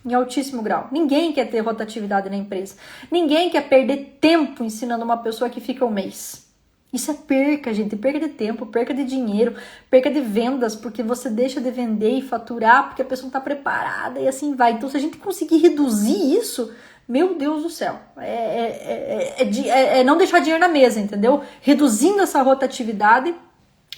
em altíssimo grau. Ninguém quer ter rotatividade na empresa. Ninguém quer perder tempo ensinando uma pessoa que fica um mês. Isso é perca, gente. Perca de tempo, perca de dinheiro, perca de vendas, porque você deixa de vender e faturar porque a pessoa não está preparada e assim vai. Então, se a gente conseguir reduzir isso, meu Deus do céu, não deixar dinheiro na mesa, entendeu? Reduzindo essa rotatividade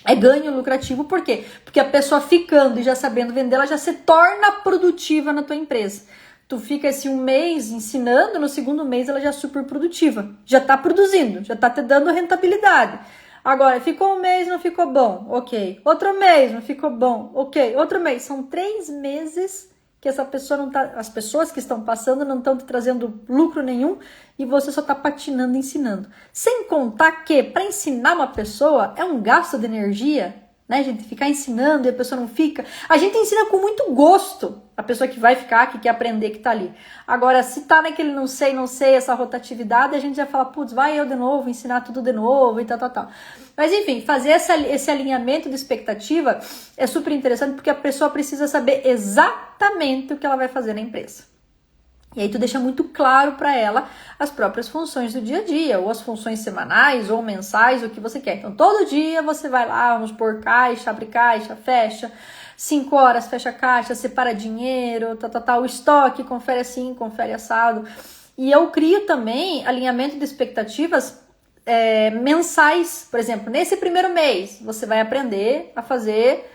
é ganho lucrativo, por quê? Porque a pessoa ficando e já sabendo vender, ela já se torna produtiva na tua empresa. Tu fica assim um mês ensinando, no segundo mês ela já é super produtiva, já tá produzindo, já tá te dando rentabilidade. Agora, ficou um mês, não ficou bom, ok. Outro mês, não ficou bom, ok. Outro mês, são 3 meses que essa pessoa não tá, as pessoas que estão passando não estão te trazendo lucro nenhum e você só está patinando, ensinando. Sem contar que para ensinar uma pessoa é um gasto de energia, né? A gente ficar ensinando e a pessoa não fica. A gente ensina com muito gosto a pessoa que vai ficar, que quer aprender, que tá ali. Agora, se tá naquele não sei, essa rotatividade, a gente já fala, putz, vai eu de novo, ensinar tudo de novo e tal. Mas enfim, fazer esse alinhamento de expectativa é super interessante porque a pessoa precisa saber exatamente o que ela vai fazer na empresa. E aí tu deixa muito claro para ela as próprias funções do dia a dia, ou as funções semanais ou mensais, o que você quer. Então todo dia você vai lá, vamos pôr caixa, abre caixa, fecha, 5 horas fecha a caixa, separa dinheiro, o estoque, confere assim, confere assado. E eu crio também alinhamento de expectativas mensais. Por exemplo, nesse primeiro mês você vai aprender a fazer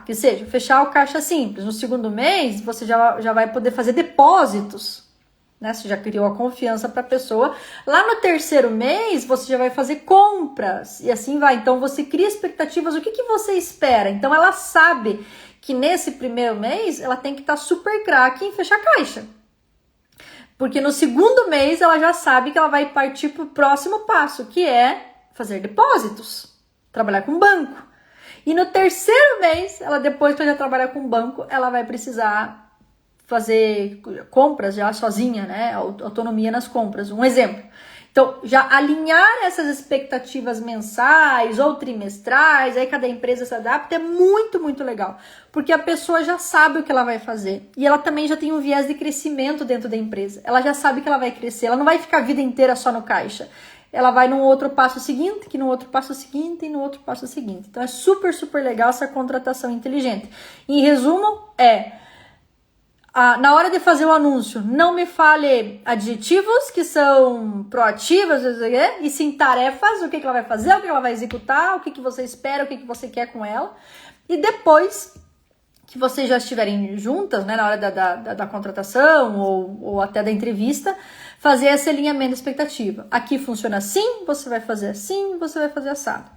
que seja, fechar o caixa simples. No segundo mês, você já vai poder fazer depósitos, né? Você já criou a confiança para a pessoa. Lá no terceiro mês, você já vai fazer compras e assim vai. Então, você cria expectativas. O que você espera? Então, ela sabe que nesse primeiro mês, ela tem que estar super craque em fechar caixa. Porque no segundo mês, ela já sabe que ela vai partir para o próximo passo, que é fazer depósitos, trabalhar com banco. E no terceiro mês, depois que ela já trabalhar com banco, ela vai precisar fazer compras já sozinha, né? Autonomia nas compras, um exemplo. Então, já alinhar essas expectativas mensais ou trimestrais, aí cada empresa se adapta, é muito, muito legal. Porque a pessoa já sabe o que ela vai fazer. E ela também já tem um viés de crescimento dentro da empresa. Ela já sabe que ela vai crescer, ela não vai ficar a vida inteira só no caixa. Ela vai num outro passo seguinte, que no outro passo seguinte e no outro passo seguinte. Então, é super, super legal essa contratação inteligente. Em resumo, na hora de fazer o anúncio, não me fale adjetivos que são proativos, e sim tarefas, o que ela vai fazer, o que ela vai executar, o que você espera, o que você quer com ela. E depois que vocês já estiverem juntas, né, na hora da contratação ou até da entrevista, fazer esse alinhamento de expectativa. Aqui funciona assim, você vai fazer assim, você vai fazer assado.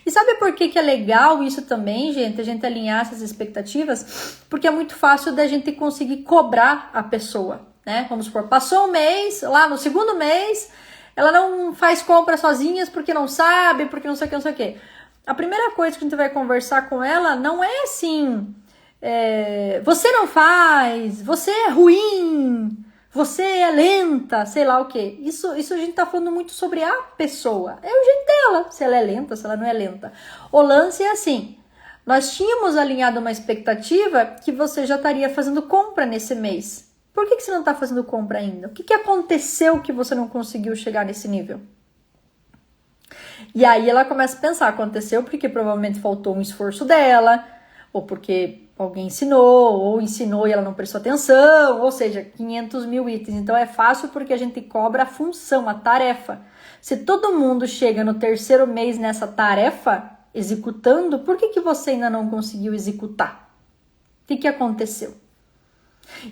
E sabe por que é legal isso também, gente? A gente alinhar essas expectativas? Porque é muito fácil da gente conseguir cobrar a pessoa, né? Vamos supor, passou um mês, lá no segundo mês, ela não faz compras sozinhas porque não sabe, porque não sei o que, não sei o que. A primeira coisa que a gente vai conversar com ela não é assim... você não faz, você é ruim, você é lenta, sei lá o quê. Isso a gente tá falando muito sobre a pessoa. É o jeito dela, se ela é lenta, se ela não é lenta. O lance é assim, nós tínhamos alinhado uma expectativa que você já estaria fazendo compra nesse mês. Por que você não está fazendo compra ainda? O que aconteceu que você não conseguiu chegar nesse nível? E aí ela começa a pensar, aconteceu porque provavelmente faltou um esforço dela, ou porque alguém ensinou, ou ensinou e ela não prestou atenção, ou seja, 500 mil itens. Então é fácil porque a gente cobra a função, a tarefa. Se todo mundo chega no terceiro mês nessa tarefa, executando, por que você ainda não conseguiu executar? O que aconteceu?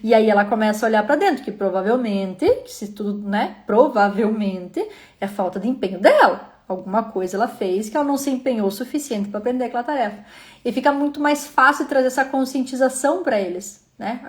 E aí ela começa a olhar para dentro, que provavelmente, se tudo, né, provavelmente é falta de empenho dela. Alguma coisa ela fez que ela não se empenhou o suficiente para aprender aquela tarefa. E fica muito mais fácil trazer essa conscientização para eles, né?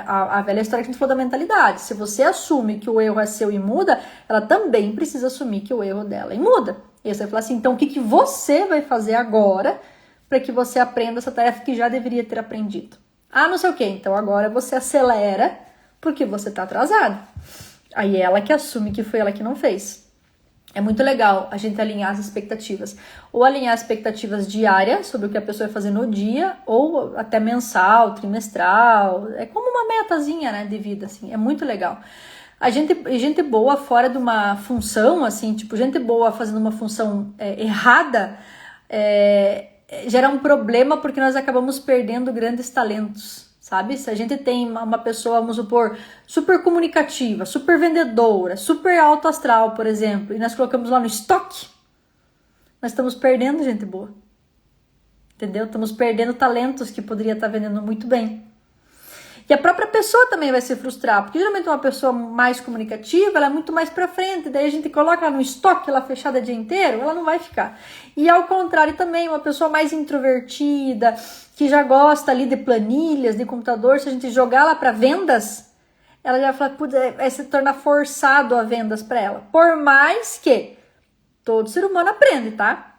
A velha história que a gente falou da mentalidade. Se você assume que o erro é seu e muda, ela também precisa assumir que o erro dela e muda. E aí você vai falar assim, então o que você vai fazer agora para que você aprenda essa tarefa que já deveria ter aprendido? Ah, não sei o que. Então agora você acelera porque você está atrasado. Aí ela que assume que foi ela que não fez. É muito legal a gente alinhar as expectativas. Ou alinhar expectativas diárias sobre o que a pessoa vai fazer no dia, ou até mensal, trimestral. É como uma metazinha, né, de vida, assim. É muito legal. Gente boa fora de uma função, assim, tipo, gente boa fazendo uma função errada, gera um problema porque nós acabamos perdendo grandes talentos. Sabe? Se a gente tem uma pessoa, vamos supor, super comunicativa, super vendedora, super alto astral, por exemplo, e nós colocamos lá no estoque, nós estamos perdendo gente boa. Entendeu? Estamos perdendo talentos que poderia estar vendendo muito bem. E a própria pessoa também vai se frustrar, porque geralmente uma pessoa mais comunicativa, ela é muito mais pra frente, daí a gente coloca ela no estoque, ela fechada o dia inteiro, ela não vai ficar. E ao contrário também, uma pessoa mais introvertida, que já gosta ali de planilhas, de computador, se a gente jogar ela para vendas, ela já vai se tornar forçado a vendas para ela. Por mais que todo ser humano aprende, tá?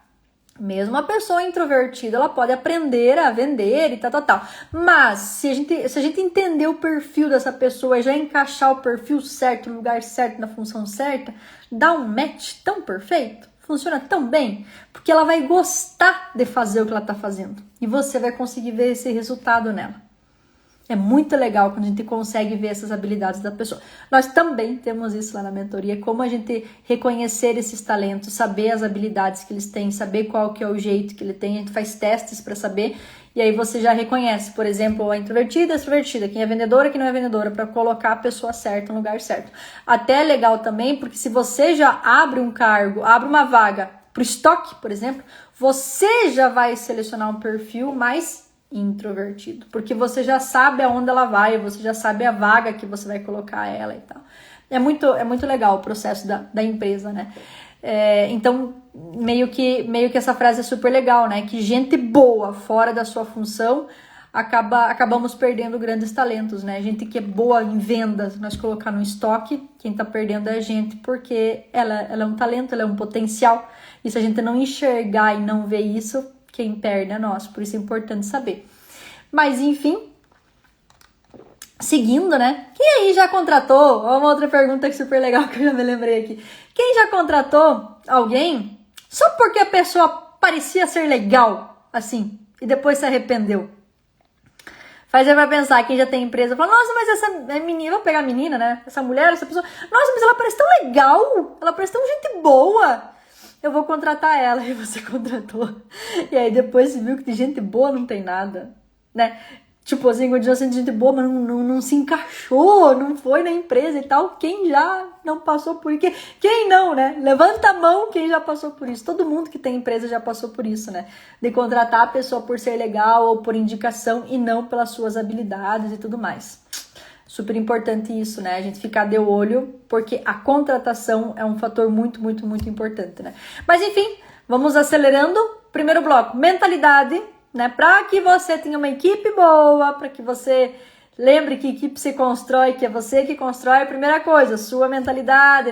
Mesmo a pessoa introvertida, ela pode aprender a vender e tal. Mas, se a gente entender o perfil dessa pessoa e já encaixar o perfil certo, no lugar certo, na função certa, dá um match tão perfeito, funciona tão bem, porque ela vai gostar de fazer o que ela está fazendo. E você vai conseguir ver esse resultado nela. É muito legal quando a gente consegue ver essas habilidades da pessoa. Nós também temos isso lá na mentoria, como a gente reconhecer esses talentos, saber as habilidades que eles têm, saber qual que é o jeito que ele tem, a gente faz testes para saber, e aí você já reconhece, por exemplo, a introvertida, a extrovertida, quem é vendedora, quem não é vendedora, para colocar a pessoa certa no lugar certo. Até é legal também, porque se você já abre um cargo, abre uma vaga para o estoque, por exemplo, você já vai selecionar um perfil mais introvertido, porque você já sabe aonde ela vai, você já sabe a vaga que você vai colocar ela e tal. É muito legal o processo da empresa, né? Então, meio que essa frase é super legal, né? Que gente boa fora da sua função acabamos perdendo grandes talentos, né? Gente que é boa em vendas, nós colocar no estoque, quem tá perdendo é a gente, porque ela é um talento, ela é um potencial, e se a gente não enxergar e não ver isso, quem perde é nós, por isso é importante saber. Mas, enfim, seguindo, né? Quem aí já contratou? Uma outra pergunta super legal que eu já me lembrei aqui. Quem já contratou alguém só porque a pessoa parecia ser legal, assim, e depois se arrependeu? Faz aí pra pensar, quem já tem empresa, fala, nossa, mas essa menina, vou pegar a menina, né? Essa mulher, essa pessoa, nossa, mas ela parece tão legal, ela parece tão gente boa. Eu vou contratar ela, e você contratou. E aí depois você viu que de gente boa não tem nada, né? Tipo assim, continua sendo gente boa, mas não se encaixou, não foi na empresa e tal. Quem já não passou por isso? Quem não, né? Levanta a mão quem já passou por isso. Todo mundo que tem empresa já passou por isso, né? De contratar a pessoa por ser legal ou por indicação e não pelas suas habilidades e tudo mais. Super importante isso, né? A gente ficar de olho, porque a contratação é um fator muito importante, né? Mas enfim, vamos acelerando. Primeiro bloco, mentalidade, né? Para que você tenha uma equipe boa, para que você lembre que equipe se constrói, que é você que constrói. A primeira coisa, sua mentalidade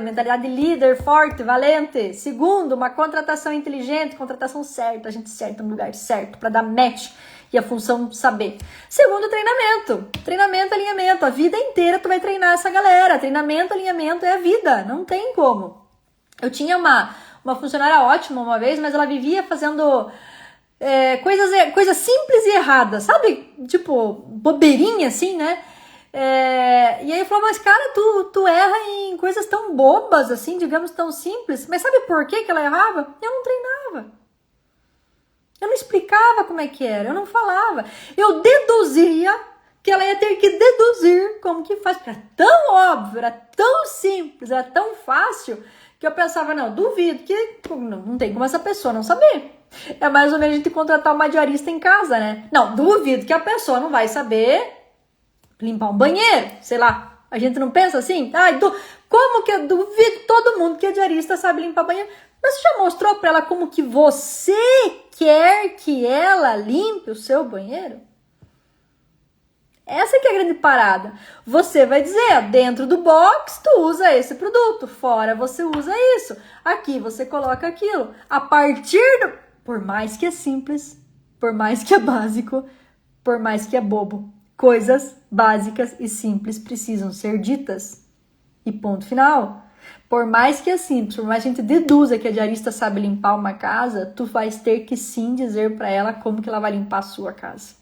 líder, forte, valente. Segundo, uma contratação inteligente, contratação certa, a gente certa no lugar certo, para dar match. E e a função saber. Segundo, treinamento. Treinamento, alinhamento. A vida inteira tu vai treinar essa galera. Treinamento, alinhamento é a vida. Não tem como. Eu tinha uma funcionária ótima uma vez, mas ela vivia fazendo coisas simples e erradas, sabe? Tipo, bobeirinha assim, né? E aí eu falava, mas cara, tu erra em coisas tão bobas assim, digamos, tão simples. Mas sabe por que ela errava? Eu não treinava. Eu não explicava como é que era, eu não falava. Eu deduzia que ela ia ter que deduzir como que faz. Porque era tão óbvio, era tão simples, era tão fácil, que eu pensava, não, duvido que não tem como essa pessoa não saber. É mais ou menos a gente contratar uma diarista em casa, né? Não, duvido que a pessoa não vai saber limpar um banheiro, sei lá. A gente não pensa assim? Como que eu duvido todo mundo que a diarista sabe limpar banheiro? Mas você já mostrou pra ela como que você quer que ela limpe o seu banheiro? Essa que é a grande parada. Você vai dizer, dentro do box tu usa esse produto, fora você usa isso, aqui você coloca aquilo. A partir por mais que é simples, por mais que é básico, por mais que é bobo, coisas básicas e simples precisam ser ditas. E ponto final. Por mais que é simples, por mais que a gente deduza que a diarista sabe limpar uma casa, tu vais ter que sim dizer para ela como que ela vai limpar a sua casa.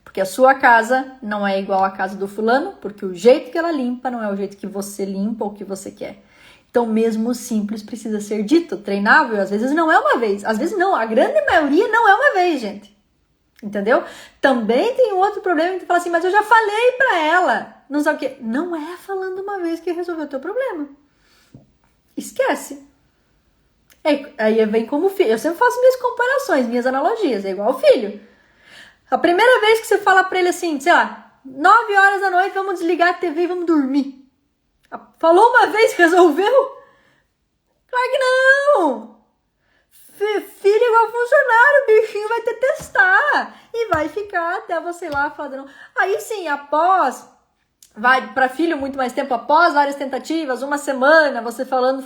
Porque a sua casa não é igual à casa do fulano, porque o jeito que ela limpa não é o jeito que você limpa ou que você quer. Então, mesmo o simples precisa ser dito, treinável, às vezes não é uma vez, às vezes não, a grande maioria não é uma vez, gente. Entendeu? Também tem um outro problema que tu fala assim, mas eu já falei pra ela, não sabe o quê. Não é falando uma vez que resolveu o teu problema. Esquece. Aí vem como filho. Eu sempre faço minhas comparações, minhas analogias, é igual ao filho. A primeira vez que você fala pra ele assim, sei lá, 9 horas da noite, vamos desligar a TV e vamos dormir. Falou uma vez, resolveu? Claro que não! Filho igual funcionário, o bichinho vai te testar e vai ficar até você lá falando. Aí sim, vai para filho muito mais tempo, após várias tentativas, uma semana, você falando,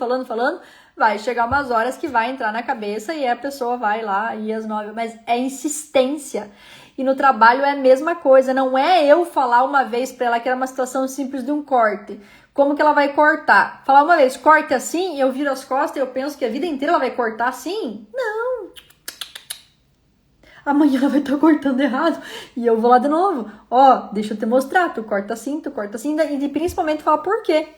vai chegar umas horas que vai entrar na cabeça e a pessoa vai lá e às 9, mas é insistência. E no trabalho é a mesma coisa, não é eu falar uma vez para ela que era uma situação simples de um corte. Como que ela vai cortar? Falar uma vez, corte assim, eu viro as costas e eu penso que a vida inteira ela vai cortar assim? Não. Amanhã ela vai estar cortando errado e eu vou lá de novo. Deixa eu te mostrar, tu corta assim, e principalmente falar por quê,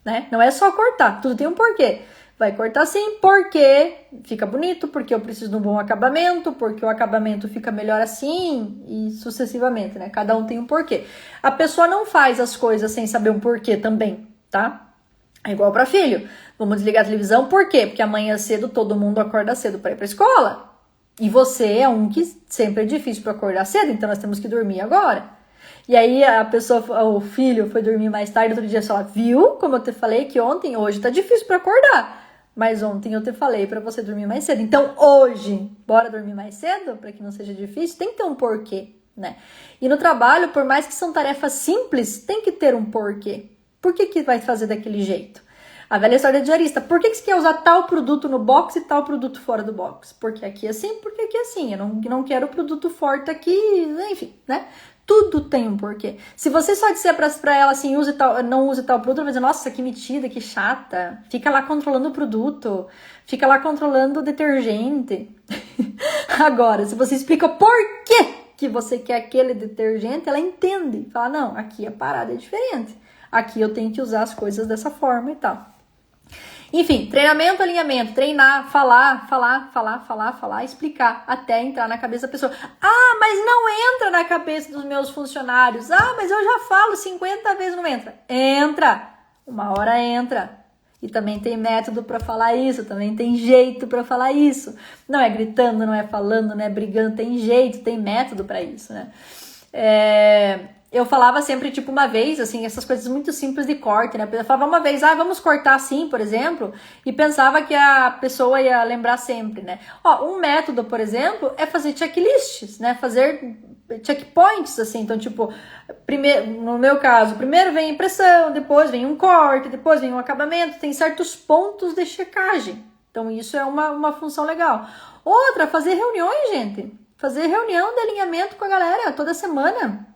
né? Não é só cortar, tudo tem um porquê. Vai cortar assim porque fica bonito, porque eu preciso de um bom acabamento, porque o acabamento fica melhor assim e sucessivamente, né? Cada um tem um porquê. A pessoa não faz as coisas sem saber um porquê também, tá? É igual para filho. Vamos desligar a televisão, por quê? Porque amanhã cedo todo mundo acorda cedo para ir para escola. E você é um que sempre é difícil para acordar cedo, então nós temos que dormir agora. E aí o filho foi dormir mais tarde, outro dia fala, viu? Como eu te falei que hoje tá difícil para acordar. Mas ontem eu te falei para você dormir mais cedo. Então hoje, bora dormir mais cedo, para que não seja difícil, tem que ter um porquê, né? E no trabalho, por mais que são tarefas simples, tem que ter um porquê. Por que vai fazer daquele jeito? A velha história de diarista. Por que você quer usar tal produto no box e tal produto fora do box? Porque aqui é assim, porque aqui é assim. Eu não quero produto forte aqui, enfim, né? Tudo tem um porquê. Se você só disser pra ela assim, não use tal produto, ela vai dizer, nossa, que metida, que chata. Fica lá controlando o produto. Fica lá controlando o detergente. Agora, se você explica o porquê que você quer aquele detergente, ela entende. Fala, não, aqui a parada é diferente. Aqui eu tenho que usar as coisas dessa forma e tal. Enfim, treinamento, alinhamento, treinar, falar, explicar, até entrar na cabeça da pessoa. Mas não entra na cabeça dos meus funcionários. Mas eu já falo 50 vezes, não entra. Entra! Uma hora entra. E também tem método para falar isso, também tem jeito para falar isso. Não é gritando, não é falando, não é brigando, tem jeito, tem método para isso, né? Eu falava sempre, tipo, uma vez, assim, essas coisas muito simples de corte, né? Eu falava uma vez, vamos cortar assim, por exemplo, e pensava que a pessoa ia lembrar sempre, né? Um método, por exemplo, é fazer checklists, né? Fazer checkpoints, assim, então, tipo, no meu caso, primeiro vem a impressão, depois vem um corte, depois vem um acabamento, tem certos pontos de checagem. Então, isso é uma função legal. Outra, fazer reuniões, gente. Fazer reunião de alinhamento com a galera toda semana,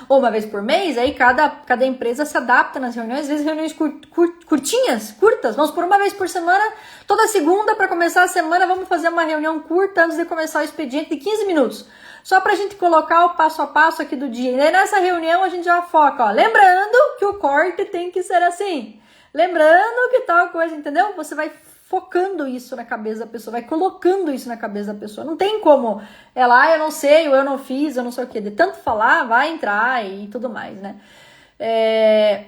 ou uma vez por mês. Aí cada empresa se adapta nas reuniões, às vezes reuniões curtas, vamos por uma vez por semana, toda segunda para começar a semana, vamos fazer uma reunião curta antes de começar o expediente de 15 minutos, só pra gente colocar o passo a passo aqui do dia. E aí nessa reunião a gente já foca, ó, lembrando que o corte tem que ser assim, lembrando que tal coisa, entendeu? Você vai focando isso na cabeça da pessoa, vai colocando isso na cabeça da pessoa. Não tem como ela, eu não sei, ou eu não fiz, eu não sei o quê. De tanto falar, vai entrar e tudo mais, né?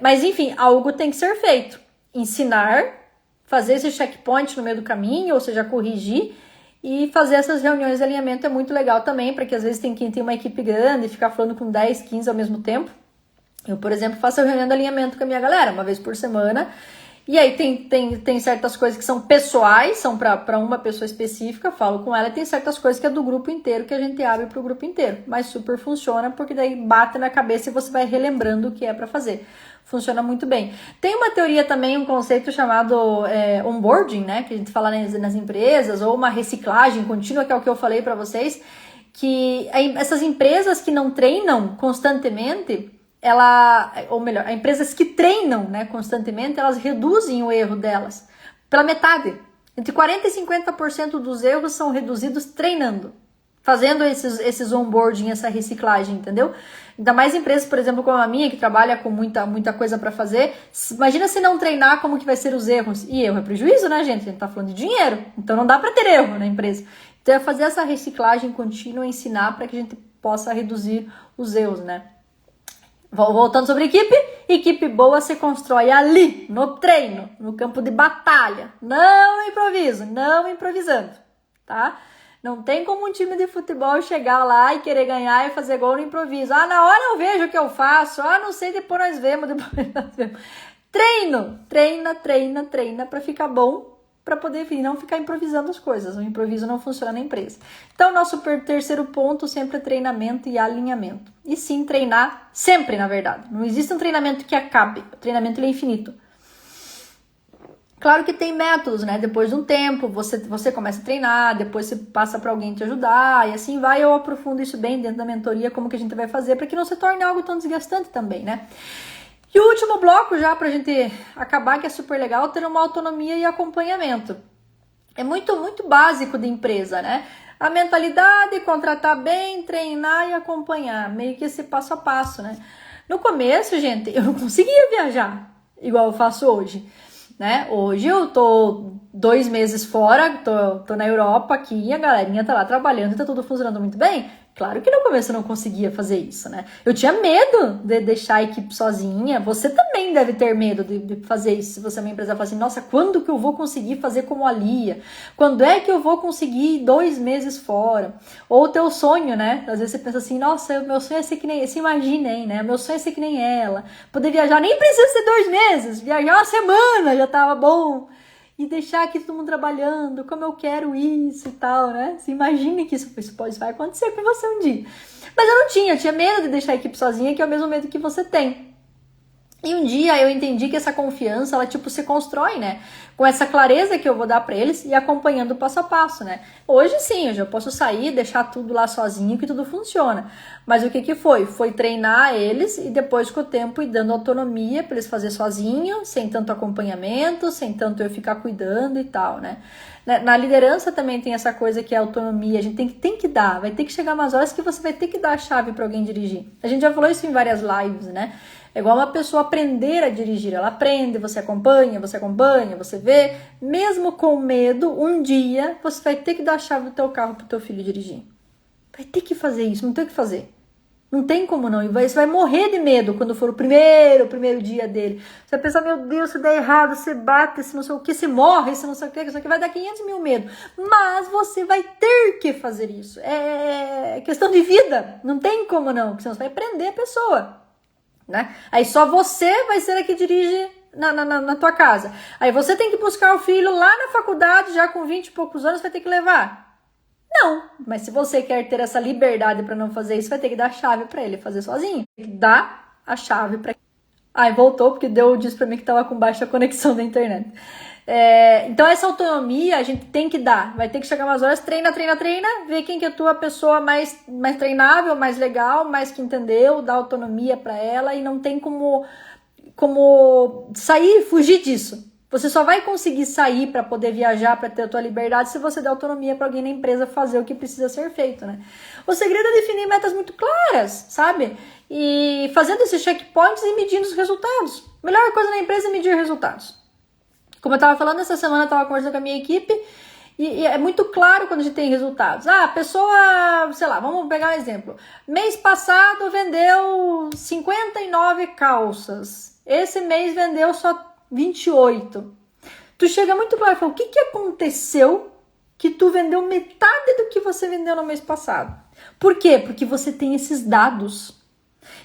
Mas enfim, algo tem que ser feito. Ensinar, fazer esse checkpoint no meio do caminho, ou seja, corrigir, e fazer essas reuniões de alinhamento é muito legal também, porque às vezes tem quem tem uma equipe grande e ficar falando com 10, 15 ao mesmo tempo. Eu, por exemplo, faço a reunião de alinhamento com a minha galera, uma vez por semana. E aí tem certas coisas que são pessoais, são para uma pessoa específica, falo com ela, e tem certas coisas que é do grupo inteiro, que a gente abre para o grupo inteiro. Mas super funciona, porque daí bate na cabeça e você vai relembrando o que é para fazer. Funciona muito bem. Tem uma teoria também, um conceito chamado onboarding, né? Que a gente fala nas empresas, ou uma reciclagem contínua, que é o que eu falei para vocês, que essas empresas que não treinam constantemente, empresas que treinam, né, constantemente, elas reduzem o erro delas pela metade. Entre 40% e 50% dos erros são reduzidos treinando, fazendo esses onboarding, essa reciclagem, entendeu? Ainda mais empresas, por exemplo, como a minha, que trabalha com muita coisa para fazer. Imagina se não treinar, como que vai ser os erros. E erro é prejuízo, né, gente? A gente tá falando de dinheiro, então não dá para ter erro na empresa. Então é fazer essa reciclagem contínua, ensinar para que a gente possa reduzir os erros, né? Voltando sobre equipe boa se constrói ali, no treino, no campo de batalha, não no improviso, não improvisando, tá? Não tem como um time de futebol chegar lá e querer ganhar e fazer gol no improviso. Ah, na hora eu vejo o que eu faço, não sei, depois nós vemos. Treino, treina pra ficar bom, para poder não ficar improvisando as coisas. O improviso não funciona na empresa. Então, nosso terceiro ponto sempre é treinamento e alinhamento. E sim, treinar sempre, na verdade. Não existe um treinamento que acabe. O treinamento ele é infinito. Claro que tem métodos, né? Depois de um tempo, você começa a treinar, depois você passa para alguém te ajudar, e assim vai. Eu aprofundo isso bem dentro da mentoria, como que a gente vai fazer, para que não se torne algo tão desgastante também, né? E o último bloco, já pra gente acabar, que é super legal, ter uma autonomia e acompanhamento. É muito básico de empresa, né? A mentalidade, contratar bem, treinar e acompanhar. Meio que esse passo a passo, né? No começo, gente, eu não conseguia viajar igual eu faço hoje, né? Hoje eu tô 2 meses fora, tô na Europa aqui, a galerinha tá lá trabalhando e tá tudo funcionando muito bem. Claro que no começo eu não conseguia fazer isso, né? Eu tinha medo de deixar a equipe sozinha. Você também deve ter medo de fazer isso. Se você é uma empresa, fala assim, nossa, quando que eu vou conseguir fazer como a Lia? Quando é que eu vou conseguir 2 meses fora? Ou o teu sonho, né? Às vezes você pensa assim, nossa, meu sonho é ser que nem... Se imaginem, né? Meu sonho é ser que nem ela. Poder viajar, nem precisa ser 2 meses. Viajar uma semana já tava bom. E deixar aqui todo mundo trabalhando, como eu quero isso e tal, né? Se imagine que isso vai acontecer com você um dia. Mas eu tinha medo de deixar a equipe sozinha, que é o mesmo medo que você tem. E um dia eu entendi que essa confiança, ela se constrói, né? Com essa clareza que eu vou dar pra eles e acompanhando passo a passo, né? Hoje sim, eu já posso sair, deixar tudo lá sozinho que tudo funciona. Mas o que foi? Foi treinar eles e depois com o tempo ir dando autonomia pra eles fazer sozinho, sem tanto acompanhamento, sem tanto eu ficar cuidando e tal, né? Na liderança também tem essa coisa que é autonomia, a gente tem que dar, vai ter que chegar umas horas que você vai ter que dar a chave pra alguém dirigir. A gente já falou isso em várias lives, né? É igual uma pessoa aprender a dirigir. Ela aprende, você acompanha, você vê. Mesmo com medo, um dia você vai ter que dar a chave do teu carro pro teu filho dirigir. Vai ter que fazer isso, não tem o que fazer. Não tem como não. E você vai morrer de medo quando for o primeiro dia dele. Você vai pensar, meu Deus, se der errado, você bate, se não sei o que, se morre, se não sei o que, isso aqui vai dar 500 mil medo. Mas você vai ter que fazer isso. É questão de vida. Não tem como não, porque senão você vai prender a pessoa. Né? Aí só você vai ser a que dirige na tua casa. Aí você tem que buscar o filho lá na faculdade, já com 20 e poucos anos, vai ter que levar. Não, mas se você quer ter essa liberdade para não fazer isso, vai ter que dar a chave para ele fazer sozinho. Tem que dar a chave para... Ai, voltou, porque disse para mim que tava com baixa conexão da internet. Então essa autonomia a gente tem que dar, vai ter que chegar umas horas, treina, ver quem que é a tua pessoa mais treinável, mais legal, mais que entendeu, dá autonomia para ela e não tem como sair, fugir disso. Você só vai conseguir sair para poder viajar, para ter a tua liberdade, se você der autonomia para alguém na empresa fazer o que precisa ser feito, né? O segredo é definir metas muito claras, sabe? E fazendo esses checkpoints e medindo os resultados. A melhor coisa na empresa é medir resultados. Como eu estava falando, essa semana eu estava conversando com a minha equipe e é muito claro quando a gente tem resultados. A pessoa, sei lá, vamos pegar um exemplo. Mês passado vendeu 59 calças. Esse mês vendeu só 28. Tu chega muito claro e fala, o que aconteceu que tu vendeu metade do que você vendeu no mês passado? Por quê? Porque você tem esses dados.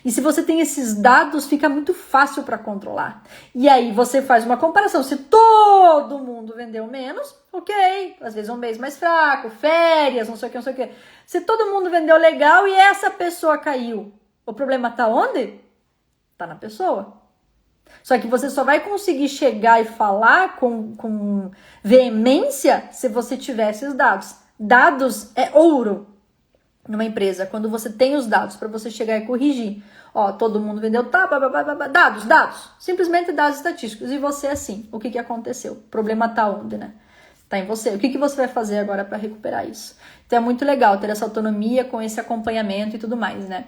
E se você tem esses dados, fica muito fácil para controlar. E aí você faz uma comparação. Se todo mundo vendeu menos, ok. Às vezes um mês mais fraco, férias, não sei o que. Se todo mundo vendeu legal e essa pessoa caiu, o problema tá onde? Tá na pessoa. Só que você só vai conseguir chegar e falar com veemência se você tiver esses dados. Dados é ouro numa empresa, quando você tem os dados para você chegar e corrigir. Ó, todo mundo vendeu, dados, simplesmente dados estatísticos. E você assim, o que aconteceu? O problema tá onde, né? Tá em você. O que você vai fazer agora para recuperar isso? Então é muito legal ter essa autonomia com esse acompanhamento e tudo mais, né?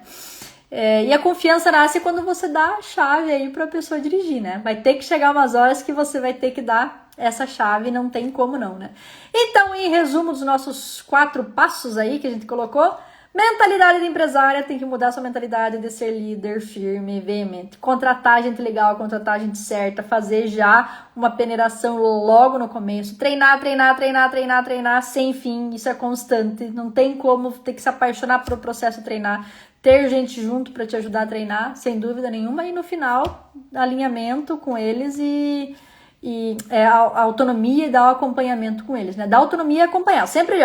E a confiança nasce quando você dá a chave aí para a pessoa dirigir, né? Vai ter que chegar umas horas que você vai ter que dar essa chave, não tem como não, né? Então, em resumo dos nossos 4 passos aí que a gente colocou, mentalidade de empresária, tem que mudar sua mentalidade de ser líder, firme, veemente. Contratar gente legal, contratar gente certa, fazer já uma peneiração logo no começo. Treinar, sem fim, isso é constante. Não tem como ter que se apaixonar pelo processo de treinar. Ter gente junto para te ajudar a treinar, sem dúvida nenhuma. E no final, alinhamento com eles e a autonomia e dar o acompanhamento com eles, né? Dar autonomia e acompanhar, sempre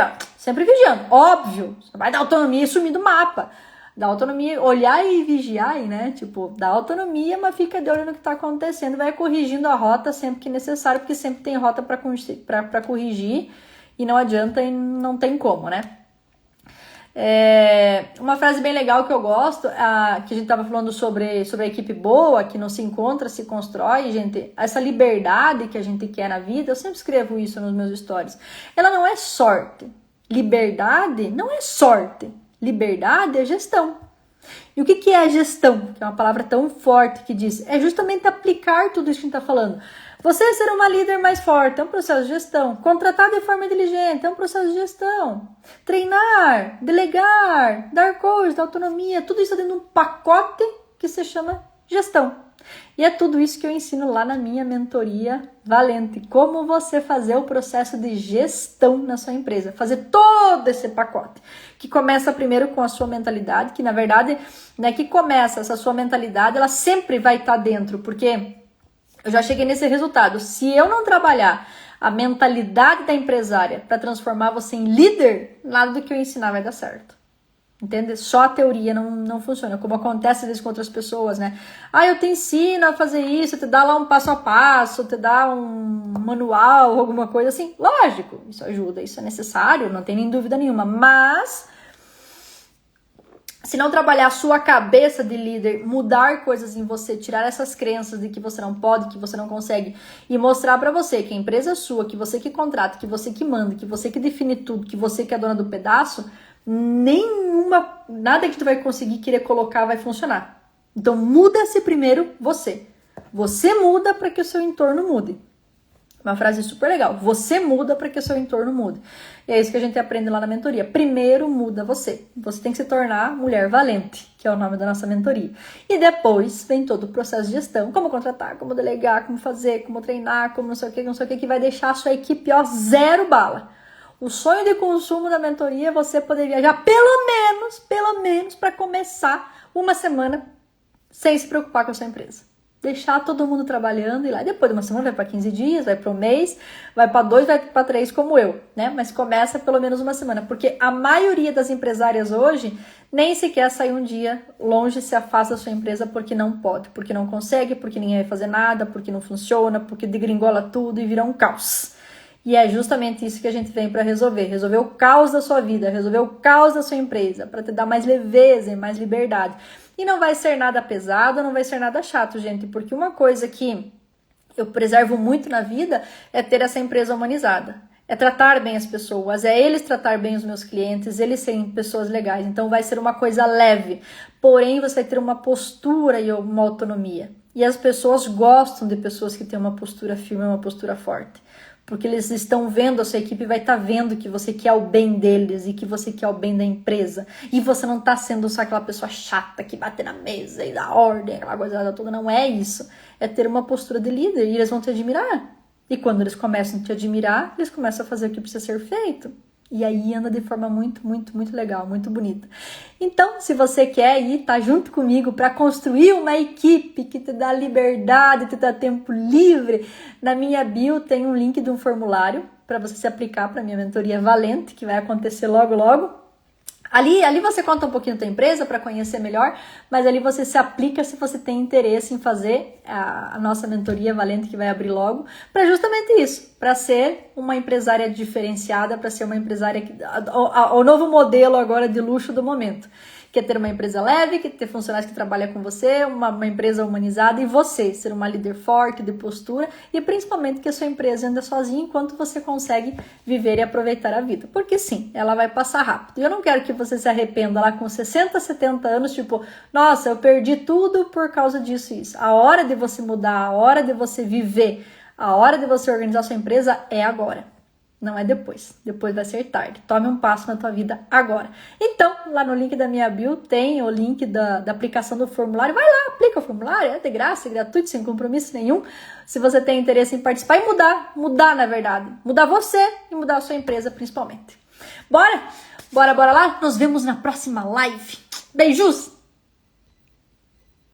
vigiando, óbvio. Você vai dar autonomia e sumir do mapa. Dar autonomia, olhar e vigiar, né? Tipo, dá autonomia, mas fica de olho no que tá acontecendo. Vai corrigindo a rota sempre que necessário, porque sempre tem rota para corrigir e não adianta e não tem como, né? Uma frase bem legal que eu gosto, que a gente estava falando sobre a equipe boa, que não se encontra, se constrói, gente. Essa liberdade que a gente quer na vida, eu sempre escrevo isso nos meus stories. Ela não é sorte. Liberdade não é sorte. Liberdade é gestão. E o que é gestão? Que é uma palavra tão forte que diz, é justamente aplicar tudo isso que a gente está falando. Você ser uma líder mais forte é um processo de gestão. Contratar de forma inteligente é um processo de gestão. Treinar, delegar, dar coach, dar autonomia, tudo isso dentro de um pacote que se chama gestão. E é tudo isso que eu ensino lá na minha mentoria Valente. Como você fazer o processo de gestão na sua empresa. Fazer todo esse pacote. Que começa primeiro com a sua mentalidade, que na verdade, né, que começa essa sua mentalidade, ela sempre vai estar dentro, porque eu já cheguei nesse resultado. Se eu não trabalhar a mentalidade da empresária para transformar você em líder, nada do que eu ensinar vai dar certo. Entende? Só a teoria não funciona, como acontece às vezes com outras pessoas, né? Eu te ensino a fazer isso, te dá lá um passo a passo, te dá um manual, alguma coisa assim. Lógico, isso ajuda, isso é necessário, não tem nem dúvida nenhuma. Mas se não trabalhar a sua cabeça de líder, mudar coisas em você, tirar essas crenças de que você não pode, que você não consegue e mostrar pra você que a empresa é sua, que você que contrata, que você que manda, que você que define tudo, que você que é dona do pedaço, nada que tu vai conseguir querer colocar vai funcionar. Então muda-se primeiro você. Você muda para que o seu entorno mude. Uma frase super legal. Você muda para que o seu entorno mude. E é isso que a gente aprende lá na mentoria. Primeiro muda você. Você tem que se tornar mulher valente, que é o nome da nossa mentoria. E depois vem todo o processo de gestão. Como contratar, como delegar, como fazer, como treinar, como não sei o que vai deixar a sua equipe, zero bala. O sonho de consumo da mentoria é você poder viajar pelo menos para começar uma semana sem se preocupar com a sua empresa. deixar todo mundo trabalhando e lá depois de uma semana vai para 15 dias, vai para um mês, vai para 2, vai para 3 como eu, né? Mas começa pelo menos uma semana, porque a maioria das empresárias hoje nem sequer sai um dia longe, se afasta da sua empresa porque não pode, porque não consegue, porque ninguém vai fazer nada, porque não funciona, porque degringola tudo e vira um caos. E é justamente isso que a gente vem para resolver o caos da sua vida, resolver o caos da sua empresa, para te dar mais leveza e mais liberdade. E não vai ser nada pesado, não vai ser nada chato, gente, porque uma coisa que eu preservo muito na vida é ter essa empresa humanizada. É tratar bem as pessoas, é eles tratar bem os meus clientes, eles serem pessoas legais. Então vai ser uma coisa leve, porém você vai ter uma postura e uma autonomia. E as pessoas gostam de pessoas que têm uma postura firme, uma postura forte. Porque eles estão vendo, a sua equipe vai estar vendo que você quer o bem deles e que você quer o bem da empresa. E você não está sendo só aquela pessoa chata que bate na mesa e dá ordem, aquela coisa toda. Não é isso. É ter uma postura de líder e eles vão te admirar. E quando eles começam a te admirar, eles começam a fazer o que precisa ser feito. E aí anda de forma muito, muito, muito legal, muito bonita. Então, se você quer ir, tá junto comigo para construir uma equipe que te dá liberdade, te dá tempo livre, na minha bio tem um link de um formulário para você se aplicar para minha mentoria Valente, que vai acontecer logo, logo. Ali você conta um pouquinho da tua empresa para conhecer melhor, mas ali você se aplica se você tem interesse em fazer a nossa mentoria Valente, que vai abrir logo, para justamente isso, para ser uma empresária diferenciada, para ser uma empresária, o novo modelo agora de luxo do momento. Quer ter uma empresa leve, quer ter funcionários que trabalham com você, uma empresa humanizada e você ser uma líder forte, de postura e principalmente que a sua empresa anda sozinha enquanto você consegue viver e aproveitar a vida. Porque sim, ela vai passar rápido. E eu não quero que você se arrependa lá com 60, 70 anos, tipo, nossa, eu perdi tudo por causa disso e isso. A hora de você mudar, a hora de você viver, a hora de você organizar sua empresa é agora. Não é depois. Depois vai ser tarde. Tome um passo na tua vida agora. Então, lá no link da minha bio tem o link da aplicação do formulário. Vai lá, aplica o formulário. É de graça, é gratuito, sem compromisso nenhum. Se você tem interesse em participar e mudar na verdade. Mudar você e mudar a sua empresa principalmente. Bora? Bora lá? Nos vemos na próxima live. Beijos!